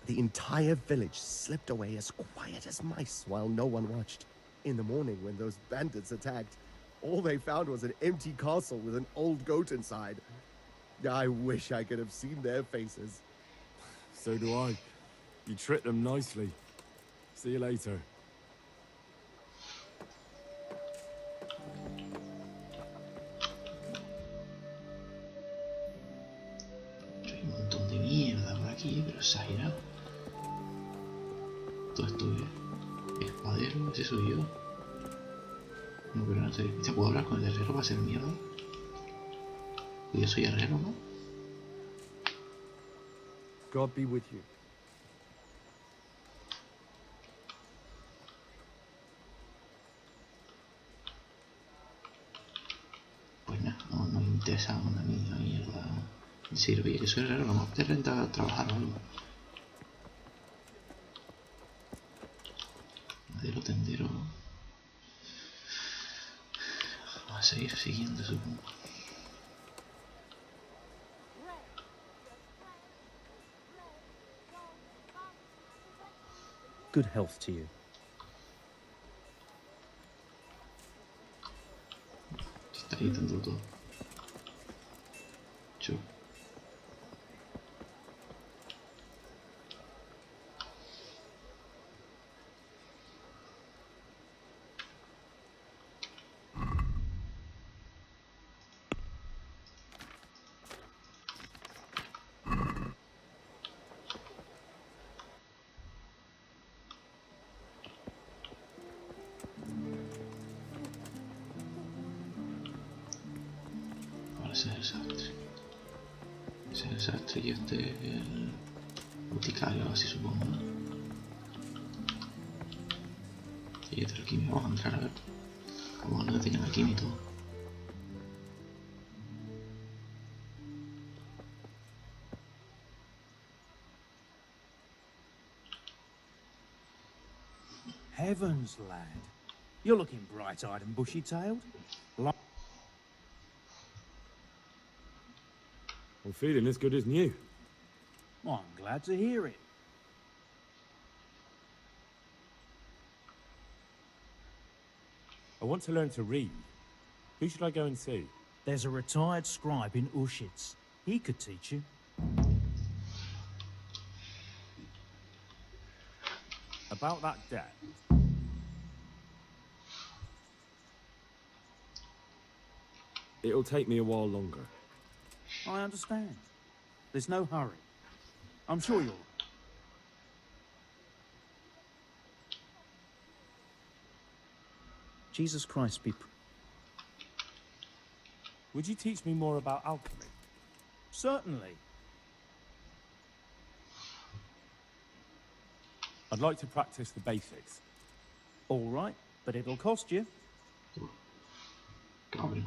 S7: The entire village slipped away as quiet as mice while no one watched. In the morning, when those bandits attacked, all they found was an empty castle with an old goat inside. I wish I could have seen their faces.
S3: So do I. You tricked them nicely. See you later.
S1: Hay un montón de mierda por aquí, pero exagerado. Todo esto es espadero, ese soy yo. No, pero no sé, ¿se puede hablar con el herrero para hacer mierda? Yo soy herrero, ¿no?
S3: God be with you.
S1: interesa una mierda. Me sirve, que eso es raro, como te renta trabajar o algo. Madero tendero. Vamos a seguir siguiendo, supongo.
S8: Good health to you.
S1: Está editando todo. Yo. Ese es el sastre. Ese es el sastre y este es el boticario, así supongo, ¿no? Y este es el químico. Vamos a entrar a ver. Vamos a ver que tienen aquí y todo.
S9: Heavens, lad. You're looking bright-eyed and bushy-tailed.
S3: I'm feeling as good as new.
S9: I'm glad to hear it.
S3: I want to learn to read. Who should I go and see?
S9: There's a retired scribe in Ushitz. He could teach you.
S3: About that debt. It'll take me a while longer.
S9: I understand. There's no hurry. I'm sure you'll... Jesus Christ be...
S3: Would you teach me more about alchemy?
S9: Certainly.
S3: I'd like to practice the basics.
S9: All right, but it'll cost you.
S1: Cabrón.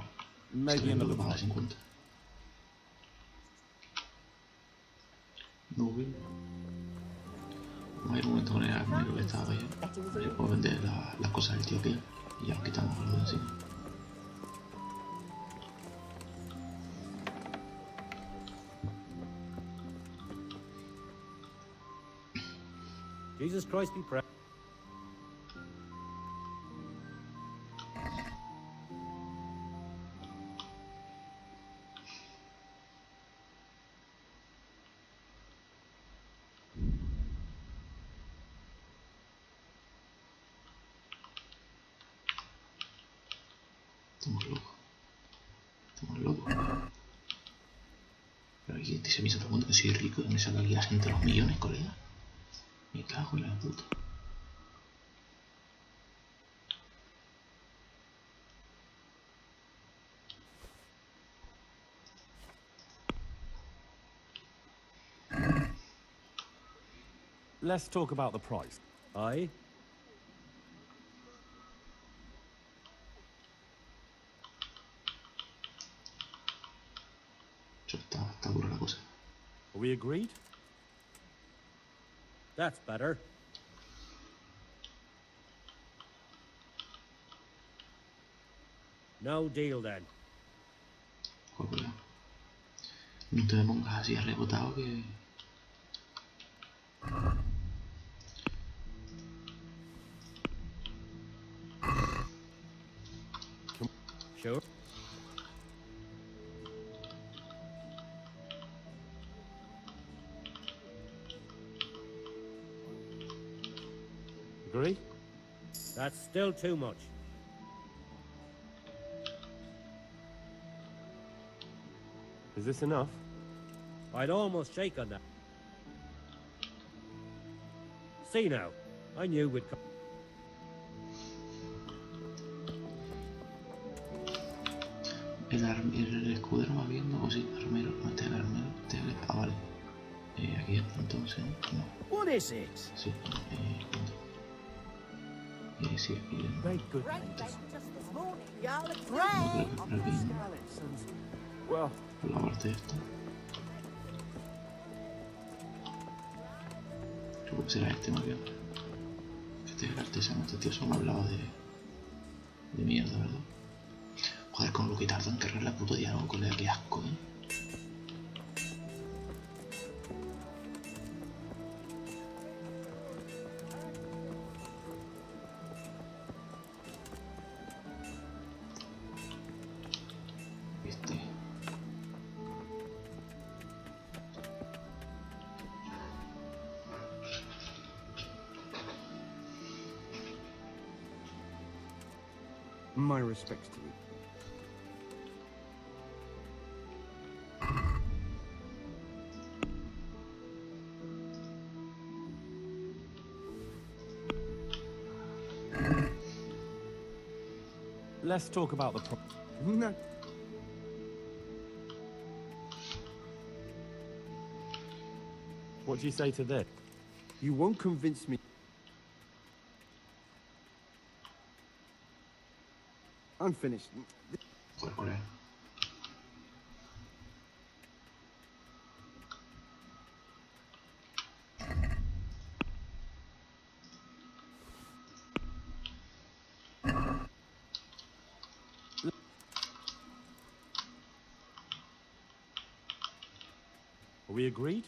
S3: Maybe
S1: Se
S3: another
S1: lo pagas
S3: time.
S1: en cuenta. No veo. Hay un momento con el armero que estaba ahí. Le puedo vender las cosas del tío aquel y ya nos quitamos lo de encima.
S8: Jesus Christ be praised.
S1: Estamos locos. Estamos locos. Pero aquí se me hizo todo el mundo que soy rico. ¿Dónde saca aquí la gente los millones, colega? Me cago en la puta.
S3: Let's talk about the price.
S8: Aye.
S1: Está dura la cosa.
S3: Are we agreed?
S8: That's better. No deal then.
S1: Colega. No te me pongas así arrebotado que...
S8: Sure.
S3: Agree?
S8: That's still too much.
S3: Is this enough?
S8: I'd almost shake on that. See now, I knew we'd come.
S1: El escudero más bien, no, sí, armero, no, este es el armero, este es el... Ah, vale. Aquí entonces, no,
S9: What is it?
S1: sí, sí, aquí
S9: Great good
S10: Great
S9: ladies.
S10: bait just this morning. Y'all
S1: no creo que por aquí,
S3: Well,
S1: por la parte esta. Supongo que será este más bien. Este es el artesano, este tío solo hablaba de mierda, ¿verdad? Joder, con lo que tarda en cargar la puto diálogo, colega, qué asco, Este.
S7: My respects to you.
S3: let's talk about the
S7: No.
S3: What do you say to this?
S7: You won't convince me. Unfinished.
S1: Joder, colega.
S3: Are we agreed?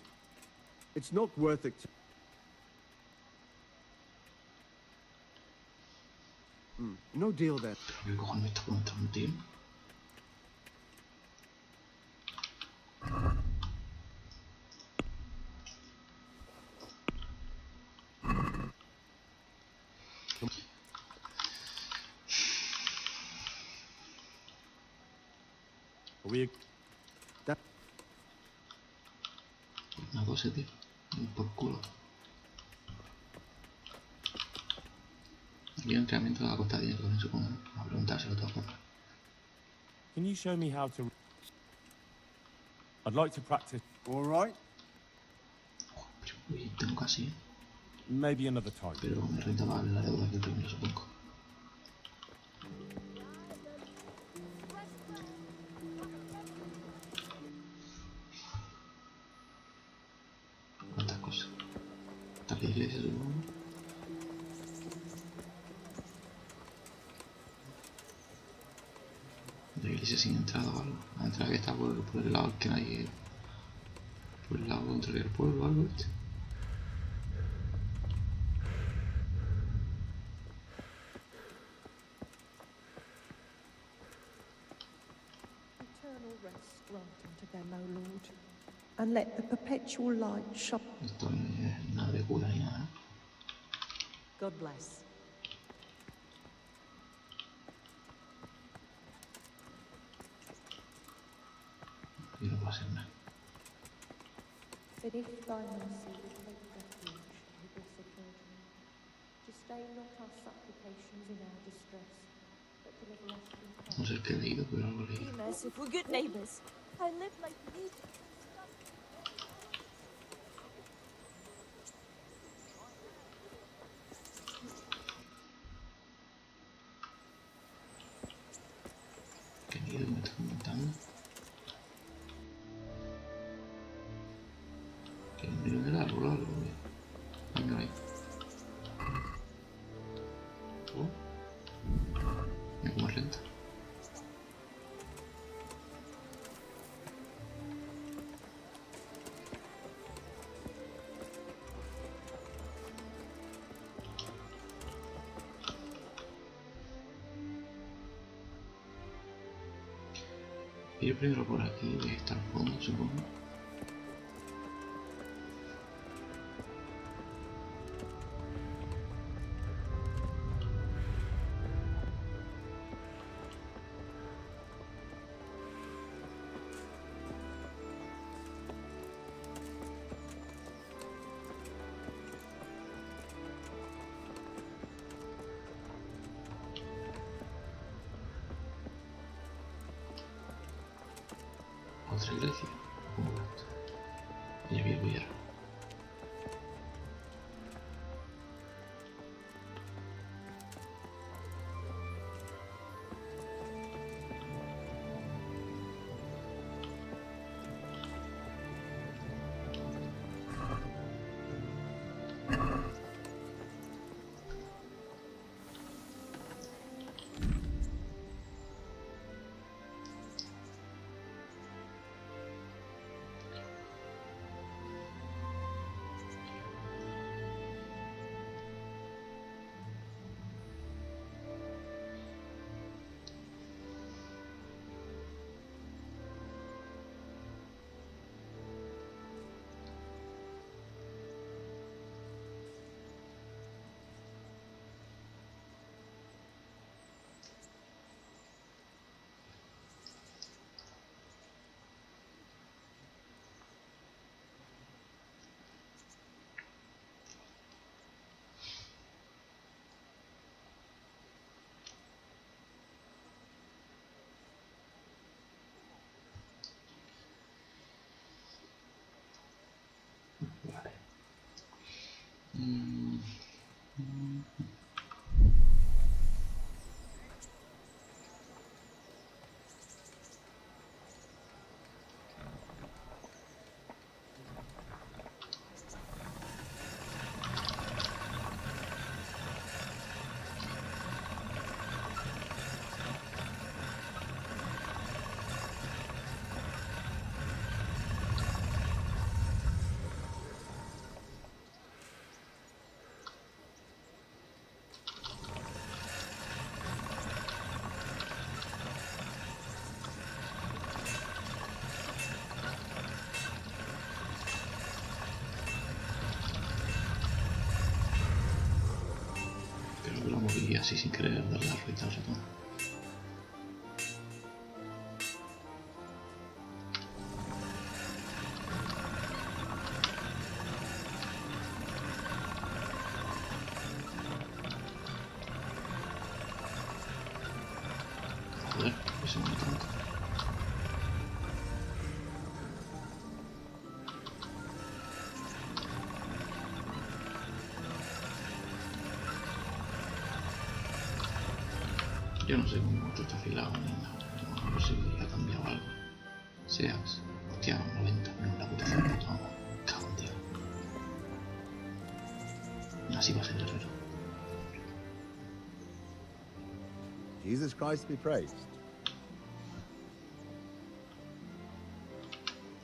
S7: It's not worth it. No deal then.
S1: ¿Qué cojones me está preguntando, tío?
S3: Are we?
S7: That
S1: Una cosa, tío. Por culo. Aquí el entrenamiento va a costar dinero también, supongo. Vamos a preguntárselo de todas formas.
S3: Can you show me how to? I'd like to practice.
S7: all right?
S1: Uy, tengo casi,
S3: Maybe another time.
S1: pero me renta más la deuda que el primero, supongo. ¿Cuántas cosas? Está la iglesia, supongo. La iglesia sin entrada o algo. La entrada que está por el lado que nadie. Por el lado contrario del pueblo o algo, ¿viste?
S10: Eternal rest grant unto them, O Lord, and let the perpetual light shine.
S1: Esto no es nada de cura ni nada.
S10: God bless.
S1: Y no puedo hacer nada.
S10: But if thy mercy will take refuge, O blessed Virgin, disdain not our supplications in our distress, but deliver us from
S1: No sé qué he leído, pero algo he
S4: Be
S1: leído.
S4: merciful, good neighbors. I live like these.
S1: ¿Qué he leído? Me está comentando. Que no leído del árbol o algo, güey. Venga ahí. Oh. Mira cómo es lenta. Ir primero por aquí, de está al fondo, supongo. Otra iglesia. ¿Cómo va esto? Ya vi el billar. Y así sin querer darle la rueda al ratón. Joder, que se mueve tanto. Yo no sé cómo esto está afilado ni nada. A ver si ha cambiado algo. Seas. Hostia, 90. No, la puta cerda. No, cago en Dios. Así va a ser el herrero.
S11: Jesus Christ be praised.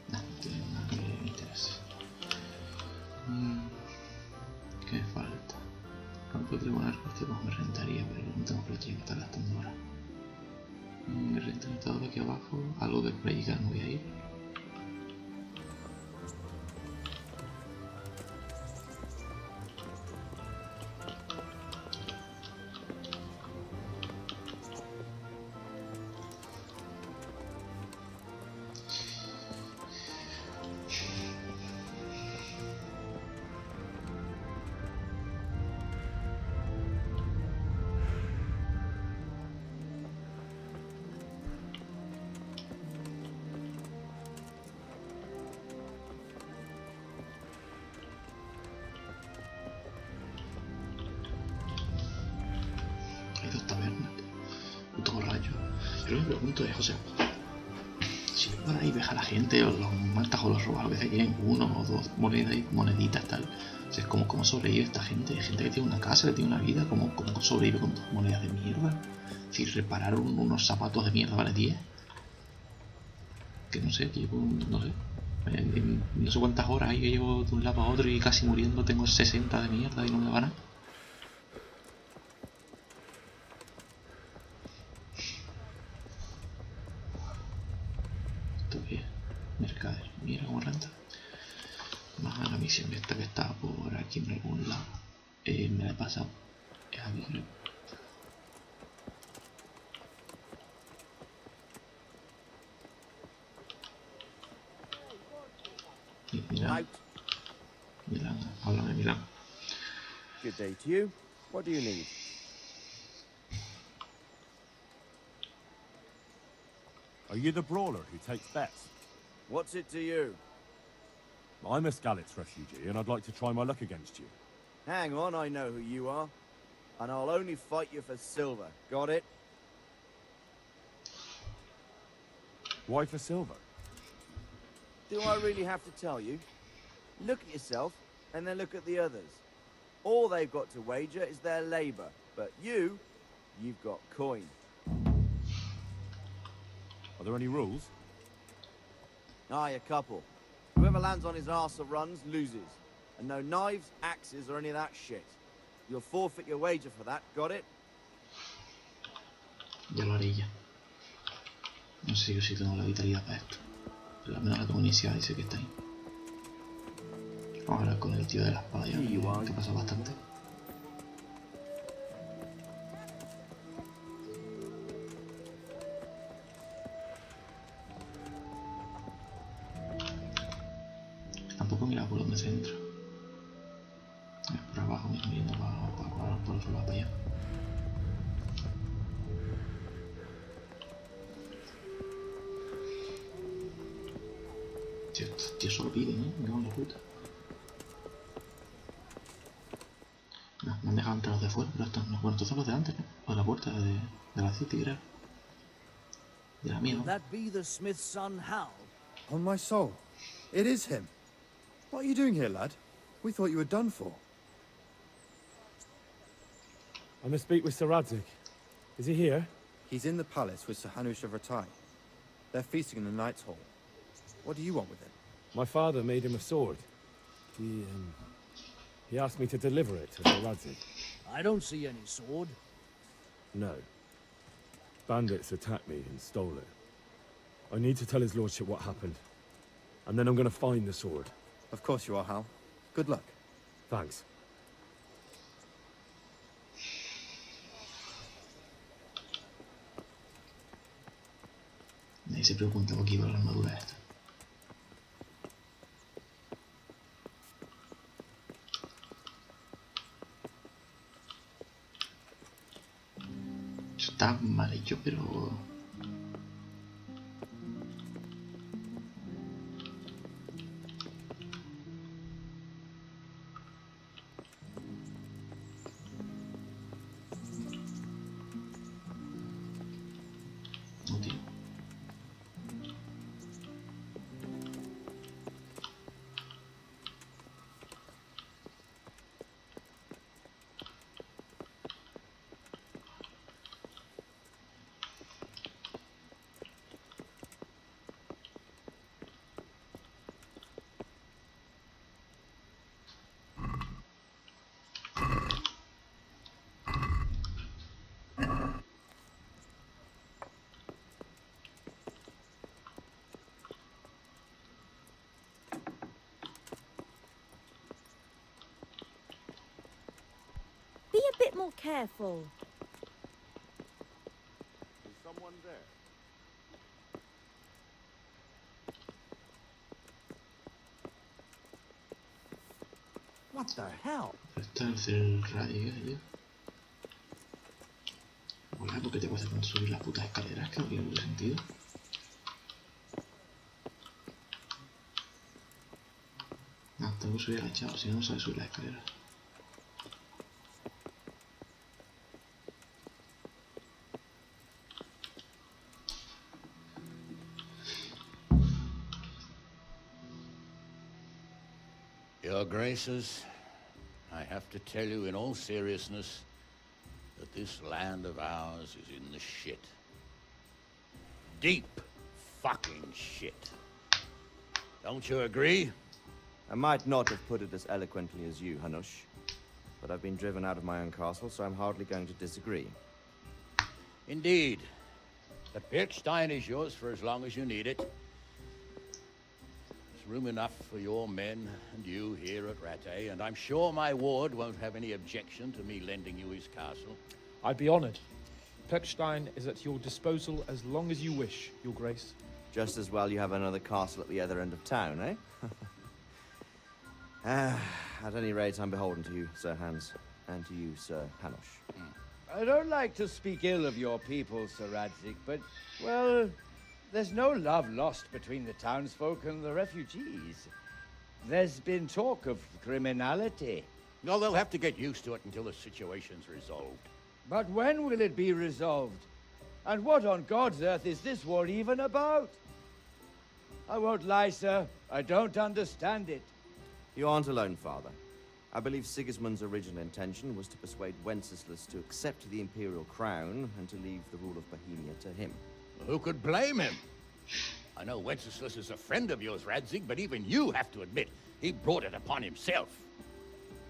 S1: No, no tiene nada que me interese. ¿Qué me falta? Campo de tribunal, hostia, pues me rentaría, pero no tengo flecha y me está gastando ahora. Me renta todo de aquí abajo, algo del play que no voy a ir. Hay dos tabernas, puto borracho. Yo lo que me pregunto es, o sea, si ves por ahí ves a la gente, o los matas o los robas, a veces tienen uno o dos moneditas tal. O sea, es como cómo sobrevive esta gente. Hay gente que tiene una casa, que tiene una vida, cómo sobrevive con dos monedas de mierda. Es decir, reparar unos zapatos de mierda vale 10. Que no sé, que llevo, no sé. No sé cuántas horas ahí que llevo de un lado a otro y casi muriendo, tengo 60 de mierda y no me da nada. ¿Esto qué es? Mercader, mira cómo renta. Más a la misión esta que está por aquí en algún lado. Me la he pasado. Es aquí creo. Y Milán. Milán, háblame Milán.
S2: Good day to you. What do you need?
S3: Are you the brawler who takes bets?
S2: What's it to you?
S3: I'm a Skalitz refugee, and I'd like to try my luck against you.
S2: Hang on, I know who you are. And I'll only fight you for silver. Got it?
S3: Why for silver?
S2: Do I really have to tell you? Look at yourself, and then look at the others. All they've got to wager is their labor. But you've got coin.
S3: Are there any rules?
S2: Aye, a couple. Whoever lands on his arse or runs, loses. And no knives, axes, or any of that shit. You'll forfeit your wager for that, got it?
S1: Ya lo haré ya. No sé yo si tengo la vitalidad para esto. Pero al menos la tengo iniciada y sé que está ahí. Vamos a hablar con el tío de la espada ya, que pasa bastante. Tampoco mira por dónde se entra. Es por abajo mismo, yendo por otro lado para allá. Tío, estos tíos solo piden, me cago en la puta. No, me han dejado entrar los de fuera, pero estos no. Bueno, estos son los de antes, ¿no? Los de la puerta de la city, creo. De la mía, ¿no?
S12: That be the smith's son, Hal?
S13: On my soul, it is him. What are you doing here, lad? We thought you were done for.
S3: I must speak with Sir Radzik. Is he here?
S13: He's in the palace with Sir Hanush of Ratai. They're feasting in the Knight's Hall. What do you want with him?
S3: My father made him a sword. He asked me to deliver it to Sir Radzik.
S12: I don't see any sword.
S3: No. Bandits attacked me and stole it. I need to tell his lordship what happened. And then I'm gonna find the sword.
S13: Of course you are, Hal. Good luck.
S3: Thanks.
S1: E si pregunta con chi va l'armatura esta. Está mal hecho, pero... no, tío.
S4: Be a bit more careful.
S5: Is someone there?
S12: What the hell?
S1: Está el radio, tío. Hola, ¿por qué te cuesta tanto subir las putas escaleras? Que no tiene mucho sentido. No, tengo que subir agachado, si no, no sabes subir las escaleras.
S14: Your Graces, I have to tell you in all seriousness that this land of ours is in the shit. Deep fucking shit. Don't you agree?
S15: I might not have put it as eloquently as you, Hanush, but I've been driven out of my own castle, so I'm hardly going to disagree.
S14: Indeed. The Pirkstein is yours for as long as you need it. There's room enough for your men and you here at Rattay, and I'm sure my ward won't have any objection to me lending you his castle.
S16: I'd be honored. Pirkstein is at your disposal as long as you wish, Your Grace.
S15: Just as well you have another castle at the other end of town, eh? At any rate, I'm beholden to you, Sir Hans, and to you, Sir Hanush.
S17: I don't like to speak ill of your people, Sir Radzik, but, well, there's no love lost between the townsfolk and the refugees. There's been talk of criminality.
S14: No, they'll have to get used to it until the situation's resolved.
S17: But when will it be resolved? And what on God's earth is this war even about? I won't lie, sir. I don't understand it.
S15: You aren't alone, Father. I believe Sigismund's original intention was to persuade Wenceslas to accept the imperial crown and to leave the rule of Bohemia to him.
S14: Who could blame him? I know Wenceslas is a friend of yours, Radzig, but even you have to admit he brought it upon himself.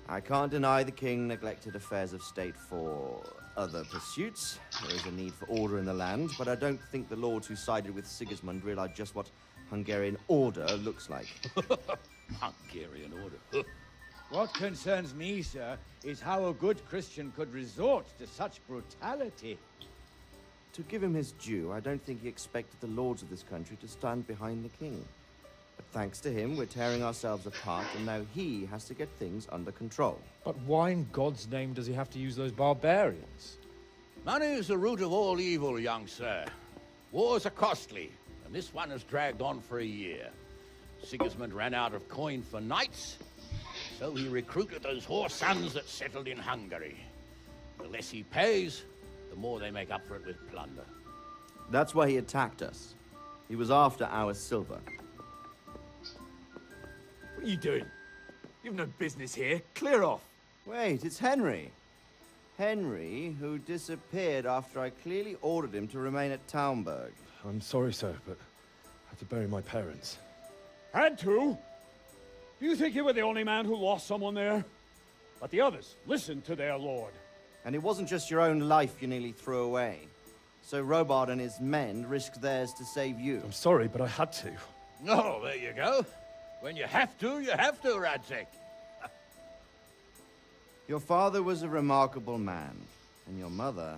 S15: I can't deny the king neglected affairs of state for other pursuits. There is a need for order in the land, but I don't think the lords who sided with Sigismund realized just what Hungarian order looks like.
S14: Hungarian order?
S17: What concerns me, sir, is how a good Christian could resort to such brutality.
S15: To give him his due, I don't think he expected the lords of this country to stand behind the king. But thanks to him, we're tearing ourselves apart, and now he has to get things under control.
S16: But why in God's name does he have to use those barbarians?
S14: Money is the root of all evil, young sir. Wars are costly, and this one has dragged on for a year. Sigismund ran out of coin for knights, so he recruited those whore sons that settled in Hungary. The less he pays, the more they make up for it with plunder.
S15: That's why he attacked us. He was after our silver.
S3: What are you doing? You've no business here. Clear off.
S15: Wait, it's Henry. Henry, who disappeared after I clearly ordered him to remain at Taunberg.
S3: I'm sorry, sir, but I had to bury my parents.
S18: Had to? Do you think you were the only man who lost someone there? But the others listened to their lord.
S15: And it wasn't just your own life you nearly threw away. So Robard and his men risked theirs to save you.
S3: I'm sorry, but I had to.
S14: Oh, there you go. When you have to, Radzig.
S15: Your father was a remarkable man. And your mother,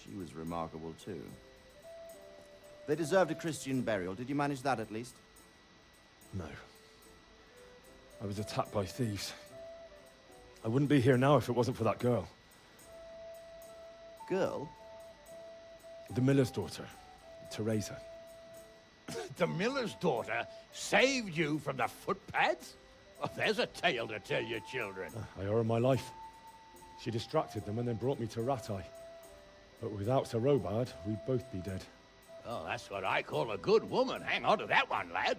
S15: she was remarkable too. They deserved a Christian burial. Did you manage that at least?
S3: No. I was attacked by thieves. I wouldn't be here now if it wasn't for that girl.
S15: Girl?
S3: The miller's daughter, Teresa.
S14: The miller's daughter saved you from the footpads? Oh, there's a tale to tell your children.
S3: I owe her my life. She distracted them and then brought me to Rattay. But without Sir Robard, we'd both be dead.
S14: Oh, that's what I call a good woman. Hang on to that one, lad.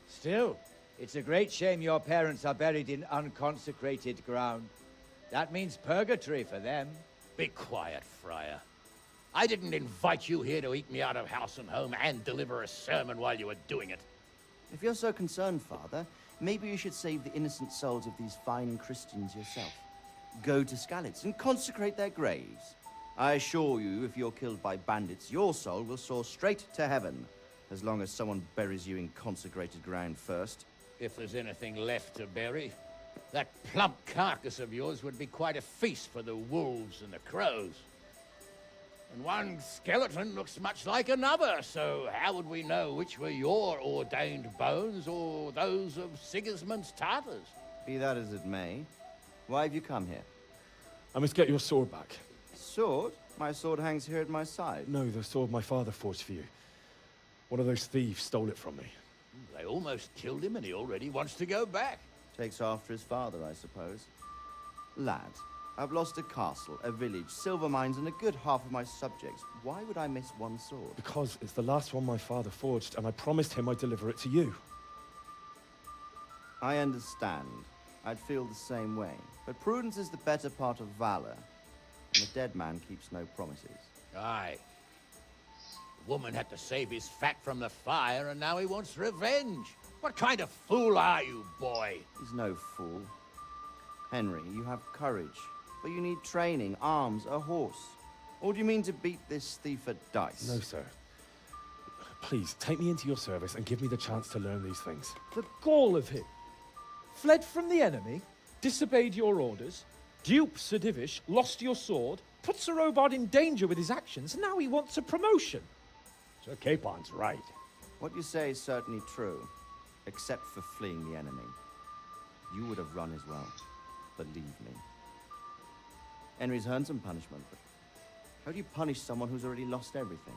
S17: Still, it's a great shame your parents are buried in unconsecrated ground. That means purgatory for them.
S14: Be quiet, Friar. I didn't invite you here to eat me out of house and home and deliver a sermon while you were doing it.
S15: If you're so concerned, Father, maybe you should save the innocent souls of these fine Christians yourself. Go to Skalitz and consecrate their graves. I assure you, if you're killed by bandits, your soul will soar straight to heaven, as long as someone buries you in consecrated ground first.
S14: If there's anything left to bury, that plump carcass of yours would be quite a feast for the wolves and the crows. And one skeleton looks much like another, so how would we know which were your ordained bones or those of Sigismund's Tartars?
S15: Be that as it may, why have you come here?
S3: I must get your sword back.
S15: Sword? My sword hangs here at my side.
S3: No, the sword my father forged for you. One of those thieves stole it from me.
S14: They almost killed him and he already wants to go back.
S15: Takes after his father, I suppose. Lad, I've lost a castle, a village, silver mines, and a good half of my subjects. Why would I miss one sword?
S3: Because it's the last one my father forged, and I promised him I'd deliver it to you.
S15: I understand. I'd feel the same way. But prudence is the better part of valor. And a dead man keeps no promises.
S14: Aye. The woman had to save his fat from the fire, and now he wants revenge. What kind of fool are you, boy?
S15: He's no fool. Henry, you have courage, but you need training, arms, a horse. Or do you mean to beat this thief at dice?
S3: No, sir. Please, take me into your service and give me the chance to learn these things.
S16: The gall of him. Fled from the enemy, disobeyed your orders, duped Sir Divish, lost your sword, put Sir Robard in danger with his actions, and now he wants a promotion.
S18: Sir Capon's right.
S15: What you say is certainly true, except for fleeing the enemy. You would have run as well, believe me. Henry's earned some punishment, but how do you punish someone who's already lost everything,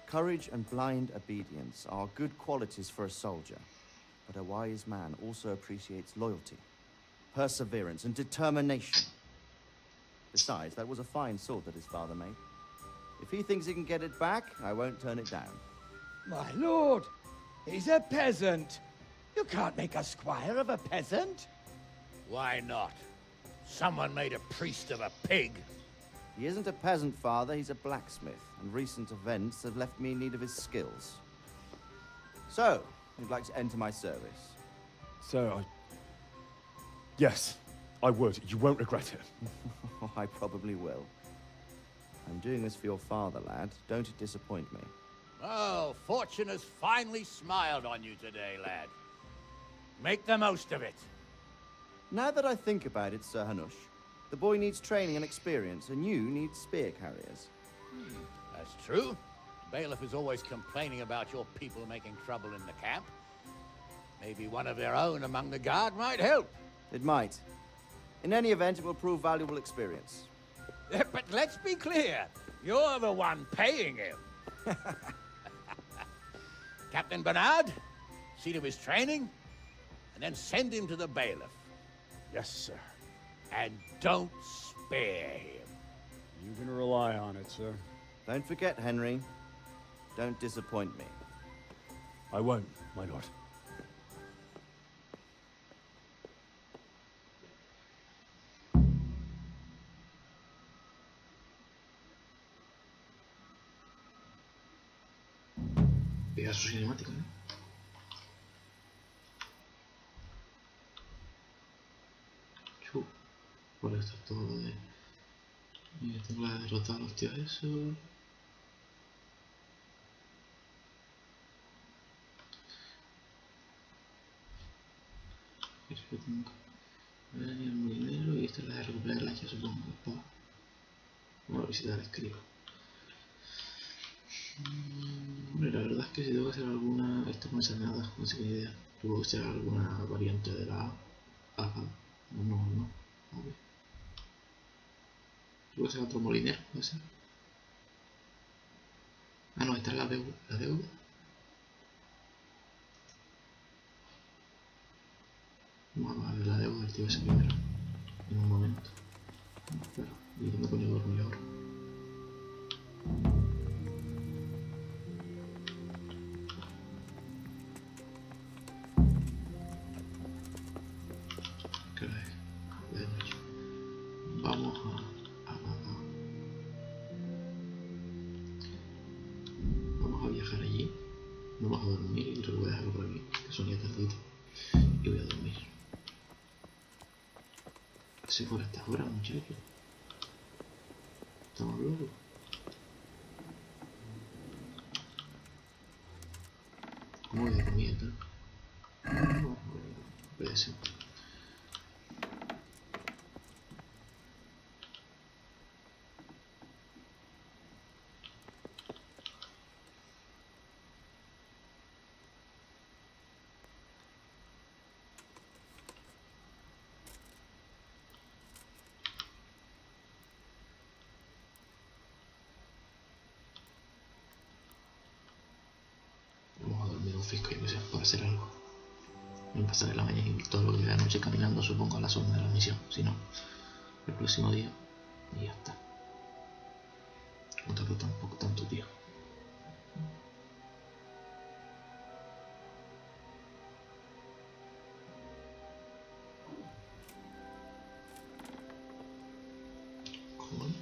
S15: Courage and blind obedience are good qualities for a soldier, but a wise man also appreciates loyalty, perseverance, and determination. Besides, that was a fine sword that his father made. If he thinks he can get it back, I won't turn it down.
S17: My lord, he's a peasant. You can't make a squire of a peasant.
S14: Why not? Someone made a priest of a pig.
S15: He isn't a peasant, Father, he's a blacksmith, and recent events have left me in need of his skills. So, you'd like to enter my service?
S3: Sir, Yes, I would. You won't regret it.
S15: I probably will. I'm doing this for your father, lad. Don't disappoint me.
S14: Oh, fortune has finally smiled on you today, lad. Make the most of it.
S15: Now that I think about it, Sir Hanush, the boy needs training and experience, and you need spear carriers.
S14: That's true. The bailiff is always complaining about your people making trouble in the camp. Maybe one of their own among the guard might help.
S15: It might. In any event, it will prove valuable experience.
S14: But let's be clear. You're the one paying him. Captain Bernard, see to his training, and then send him to the bailiff.
S18: Yes, sir.
S14: And don't spare him.
S18: You can rely on it, sir.
S15: Don't forget, Henry. Don't disappoint me.
S3: I won't, my lord.
S1: Pedazo cinemático, ¿eh? Por esto es todo de... Y tengo la derrota a los tíos esos. El molinero y esta es la de recuperar la hacha, supongo. Vamos a visitar al escriba. Hombre, la verdad es que si tengo que hacer alguna... Esto no es nada, no sé qué idea. Tuvo que ser alguna variante de la A. No. A ver. Tuvo que ser otro molinero, puede ser. Ah, no, esta es la deuda. ¿La deuda? Vamos a ver la deuda del tío ese primero. En un momento. Espera, ¿y dónde coño duermo yo ahora? ¿Qué hora es? De noche. Vamos vamos a viajar allí. Vamos a dormir y creo que voy a dejarlo por aquí, que son ya tardito. Y voy a dormir. Si fuera hasta ahora, muchachos. Estamos locos. ¿Cómo voy a dormir, no? Puede ser. Vamos a dormir un fisco y que sea para hacer algo. Me pasaré la mañana y todo lo que queda de noche caminando, supongo, a la zona de la misión. Si no, el próximo día y ya está. No tardo tampoco tanto, tío. Joder.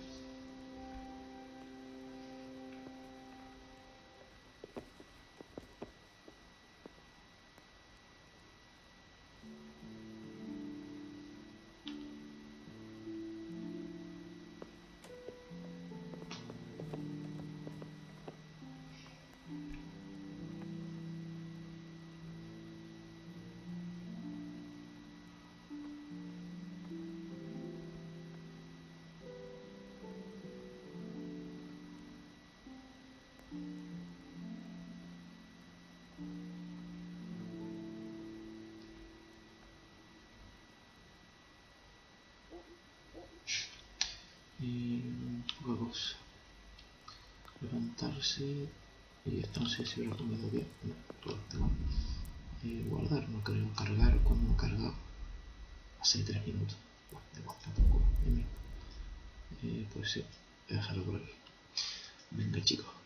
S1: Y poca cosa. Levantarse. Y esto no sé si hubiera comido bien. No, todo está mal. Guardar, no creo cargar. Cuando me carga hace 3 minutos. Bueno, de igual tampoco. Pues sí, voy a dejarlo por aquí. Venga, chicos.